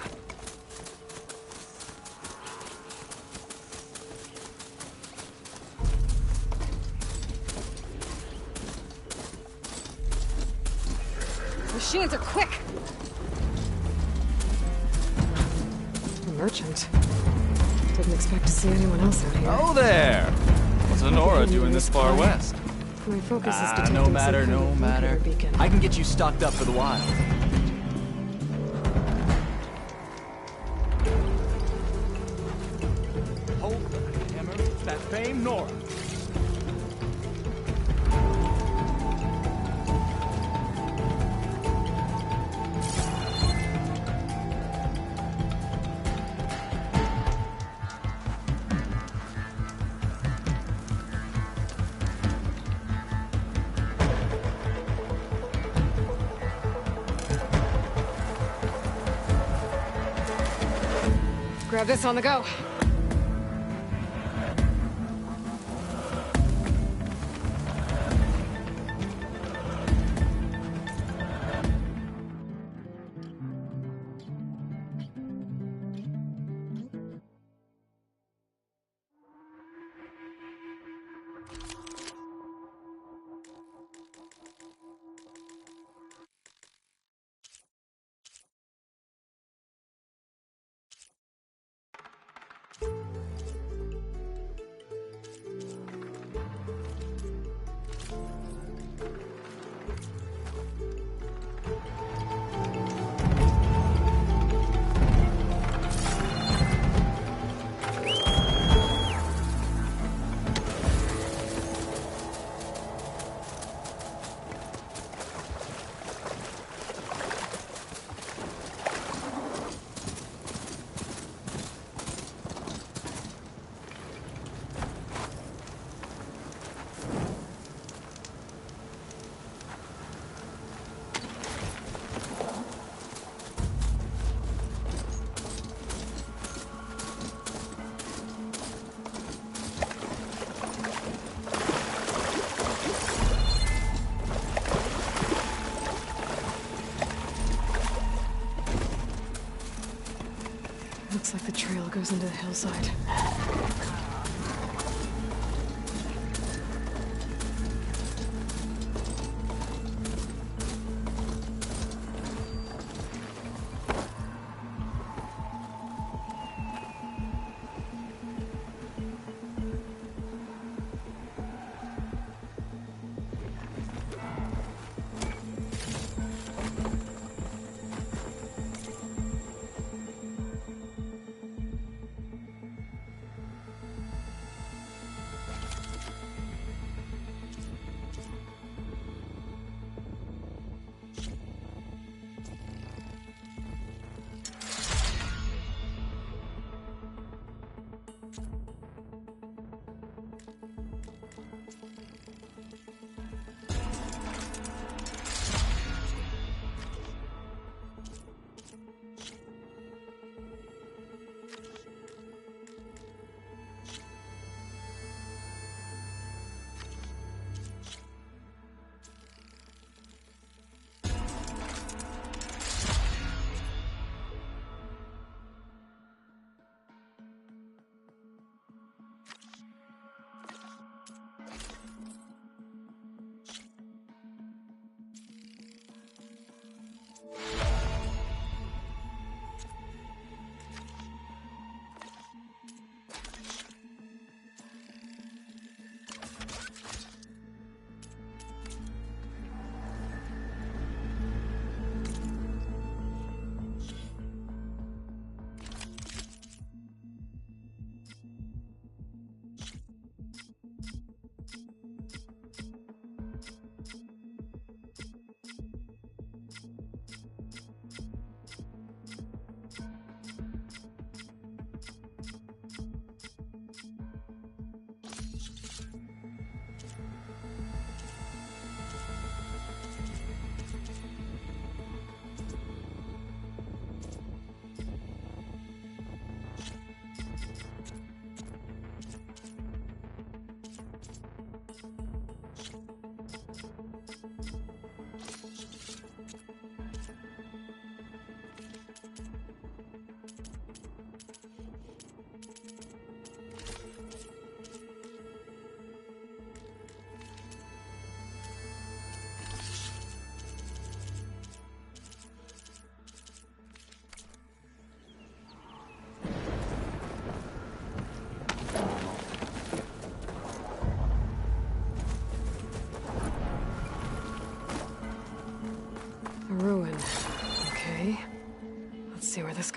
Speaker 1: Machines are quick! Merchant. Didn't expect to see anyone else out here.
Speaker 8: Oh there! What's Honora doing this far west?
Speaker 1: My focus is detecting
Speaker 8: no matter.
Speaker 1: beacon.
Speaker 8: I can get you stocked up for the wild.
Speaker 21: Hold the hammer. That fame, Nora.
Speaker 1: Grab this on the go. Looks like the trail goes into the hillside.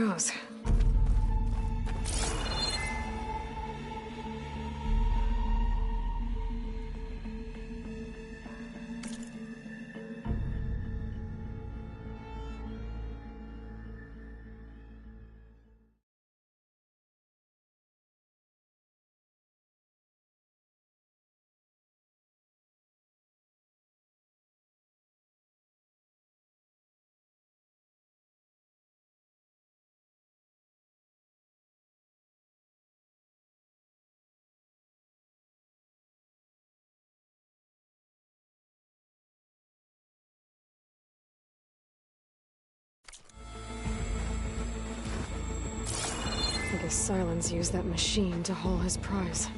Speaker 1: goes. I guess Silence used that machine to haul his prize.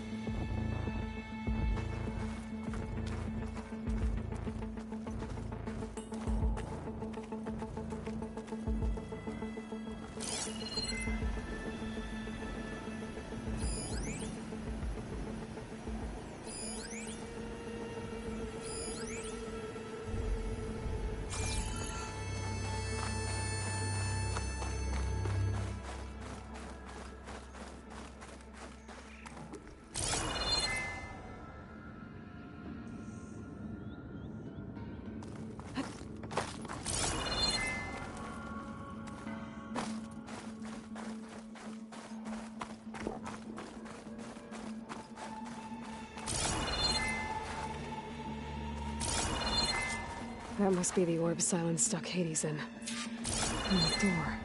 Speaker 1: That must be the orb Silence stuck Hades in. And the door.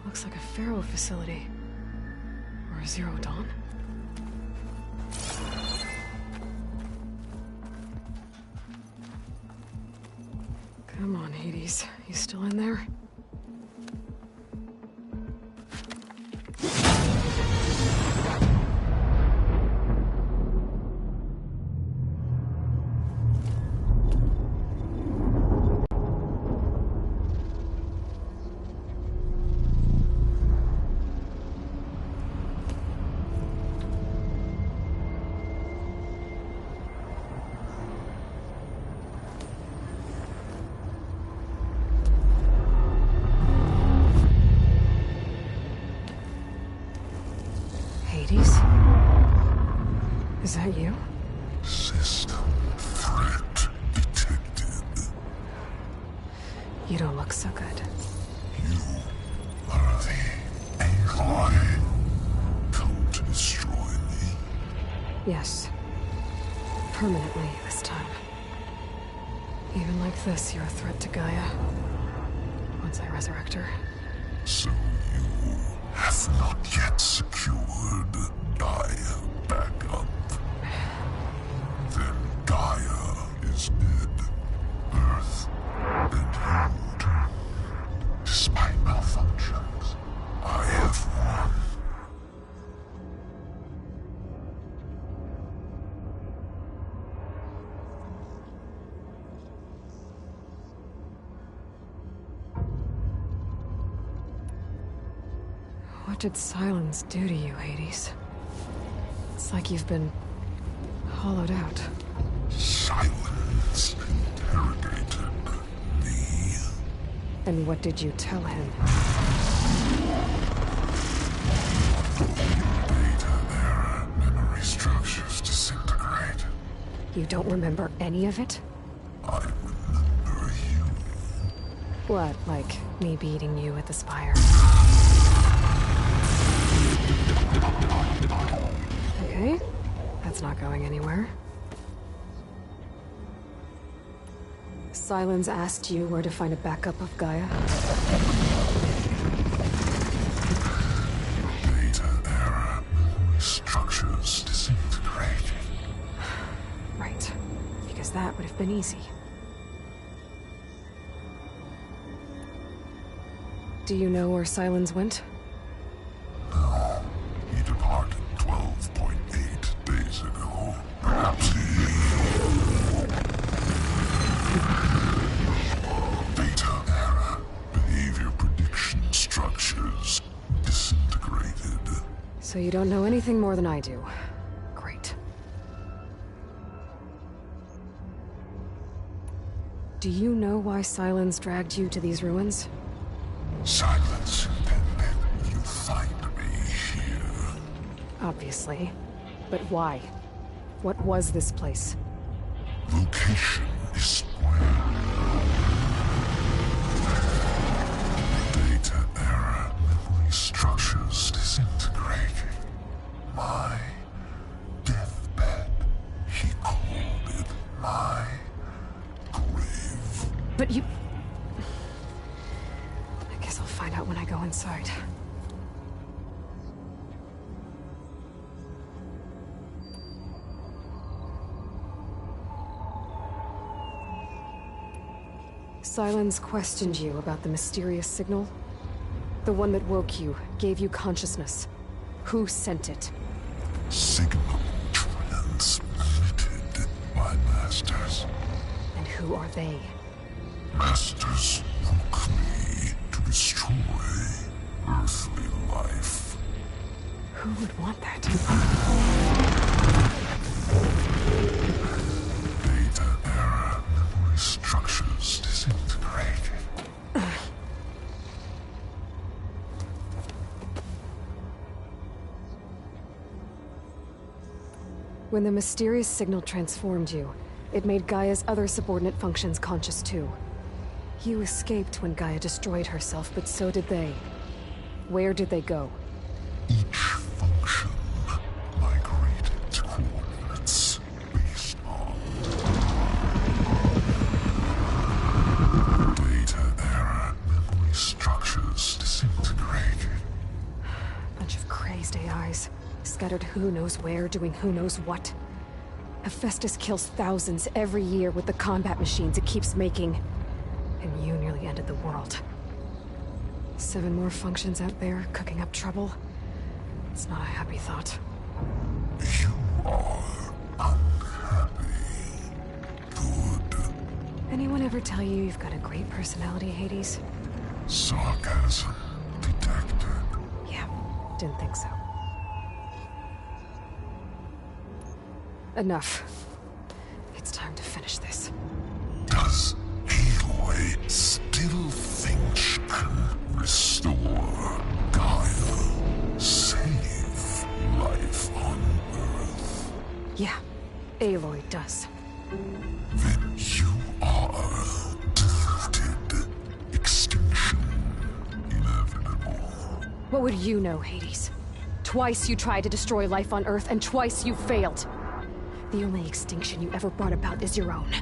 Speaker 1: Looks like a Pharaoh facility. Or a Zero Dawn? Come on, Hades. You still in there? Is that you?
Speaker 6: System threat detected.
Speaker 1: You don't look so good.
Speaker 6: You are the Aloy. Come to destroy me?
Speaker 1: Yes. Permanently this time. Even like this, you're a threat to Gaia. Once I resurrect her.
Speaker 6: So you have not yet secured Gaia back up. Then Gaia is dead. Earth and you turned. Despite malfunctions, I have won.
Speaker 1: What did Silence do to you, Hades? It's like you've been hollowed out.
Speaker 6: Silence interrogated me.
Speaker 1: And what did you tell him?
Speaker 6: Data era memory structures disintegrate.
Speaker 1: You don't remember any of it?
Speaker 6: I remember you.
Speaker 1: What, like me beating you at the spire? Okay, that's not going anywhere. Silence asked you where to find a backup of Gaia?
Speaker 6: Data era structures disintegrated.
Speaker 1: Right, because that would have been easy. Do you know where Silence went?
Speaker 6: No, he departed 12.8 days ago. Perhaps he... Data era behavior prediction structures disintegrated.
Speaker 1: So you don't know anything more than I do. Great. Do you know why Silence dragged you to these ruins?
Speaker 6: Silence, and then you find me here.
Speaker 1: Obviously. But why? What was this place?
Speaker 6: Location is square. Data error, memory structures disintegrating. My deathbed. He called it my grave.
Speaker 1: But you... I guess I'll find out when I go inside. Silence questioned you about the mysterious signal? The one that woke you, gave you consciousness. Who sent it?
Speaker 6: Signal transmitted by masters.
Speaker 1: And who are they?
Speaker 6: Masters woke me to destroy earthly life.
Speaker 1: Who would want that?
Speaker 6: Data error, memory structures disintegrated.
Speaker 1: When the mysterious signal transformed you, it made Gaia's other subordinate functions conscious too. You escaped when Gaia destroyed herself, but so did they. Where did they go?
Speaker 6: Each function migrated to coordinates based on data error, memory structures disintegrated.
Speaker 1: Bunch of crazed AIs. Scattered who knows where, doing who knows what. Hephaestus kills thousands every year with the combat machines it keeps making. And you nearly ended the world. 7 more functions out there, cooking up trouble. It's not a happy thought.
Speaker 6: You are unhappy. Good.
Speaker 1: Anyone ever tell you you've got a great personality, Hades?
Speaker 6: Sarcasm detected.
Speaker 1: Yeah, didn't think so. Enough. It's time to finish this.
Speaker 6: Does Aloy still think she can restore Gaia? Save life on Earth?
Speaker 1: Yeah, Aloy does.
Speaker 6: Then you are deluded. Extinction inevitable.
Speaker 1: What would you know, Hades? Twice you tried to destroy life on Earth, and twice you failed. The only extinction you ever brought about is your own.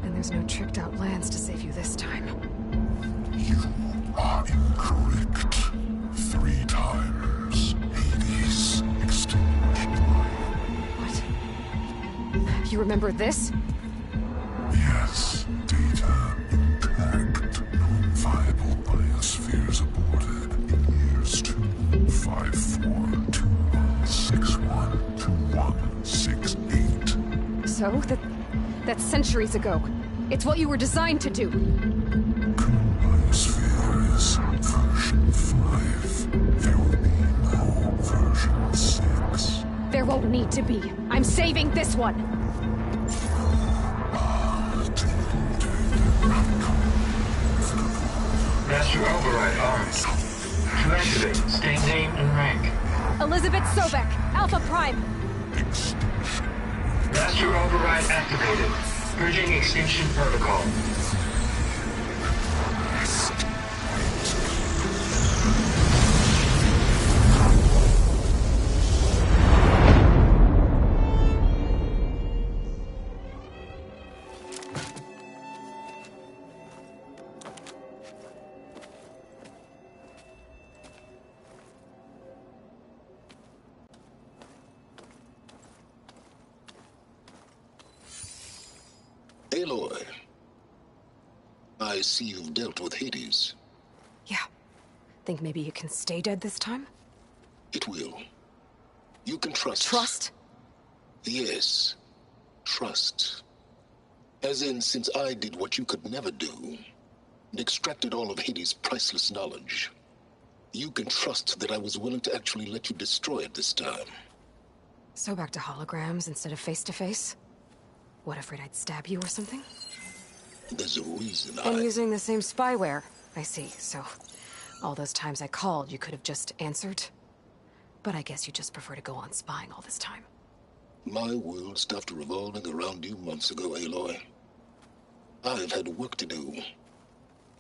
Speaker 1: And there's no tricked-out lands to save you this time.
Speaker 6: You are incorrect. 3 times Hades extinguished life.
Speaker 1: What? You remember this?
Speaker 6: Yes. Data intact. Non-viable biospheres aborted in years 254, 2161, 2168.
Speaker 1: So? That's centuries ago. It's what you were designed to do.
Speaker 6: Current biosphere is version 5. There will be no version 6.
Speaker 1: There won't need to be. I'm saving this one.
Speaker 11: Master override armed. To activate, state name and rank.
Speaker 1: Elizabeth Sobek, Alpha Prime.
Speaker 11: Master override activated. Purging extinction protocol.
Speaker 6: Aloy, I see you've dealt with Hades.
Speaker 1: Yeah. Think maybe you can stay dead this time?
Speaker 6: It will. You can trust.
Speaker 1: Trust?
Speaker 6: Yes. Trust. As in, since I did what you could never do, and extracted all of Hades' priceless knowledge, you can trust that I was willing to actually let you destroy it this time.
Speaker 1: So back to holograms instead of face-to-face? What, afraid I'd stab you or something?
Speaker 6: There's a reason
Speaker 1: And using the same spyware. I see. So, all those times I called, you could have just answered? But I guess you just prefer to go on spying all this time.
Speaker 6: My world stopped revolving around you months ago, Aloy. I've had work to do.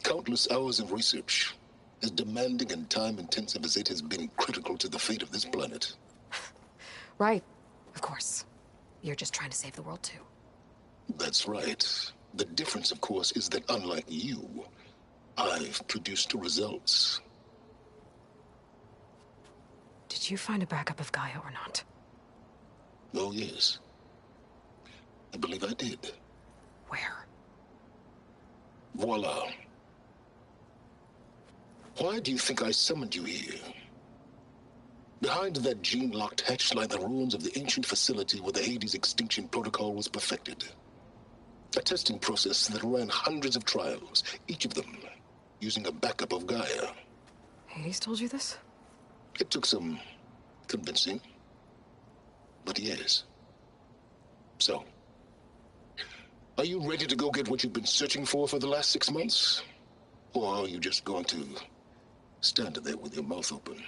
Speaker 6: Countless hours of research, as demanding and time-intensive as it has been critical to the fate of this planet.
Speaker 1: Right. Of course. You're just trying to save the world, too.
Speaker 6: That's right. The difference, of course, is that unlike you, I've produced results.
Speaker 1: Did you find a backup of Gaia or not?
Speaker 6: Oh, yes. I believe I did.
Speaker 1: Where?
Speaker 6: Voila. Why do you think I summoned you here? Behind that gene-locked hatch lie the ruins of the ancient facility where the Hades extinction protocol was perfected. A testing process that ran hundreds of trials, each of them using a backup of Gaia.
Speaker 1: Hades told you this?
Speaker 6: It took some convincing, but yes. So, are you ready to go get what you've been searching for the last 6 months? Or are you just going to stand there with your mouth open?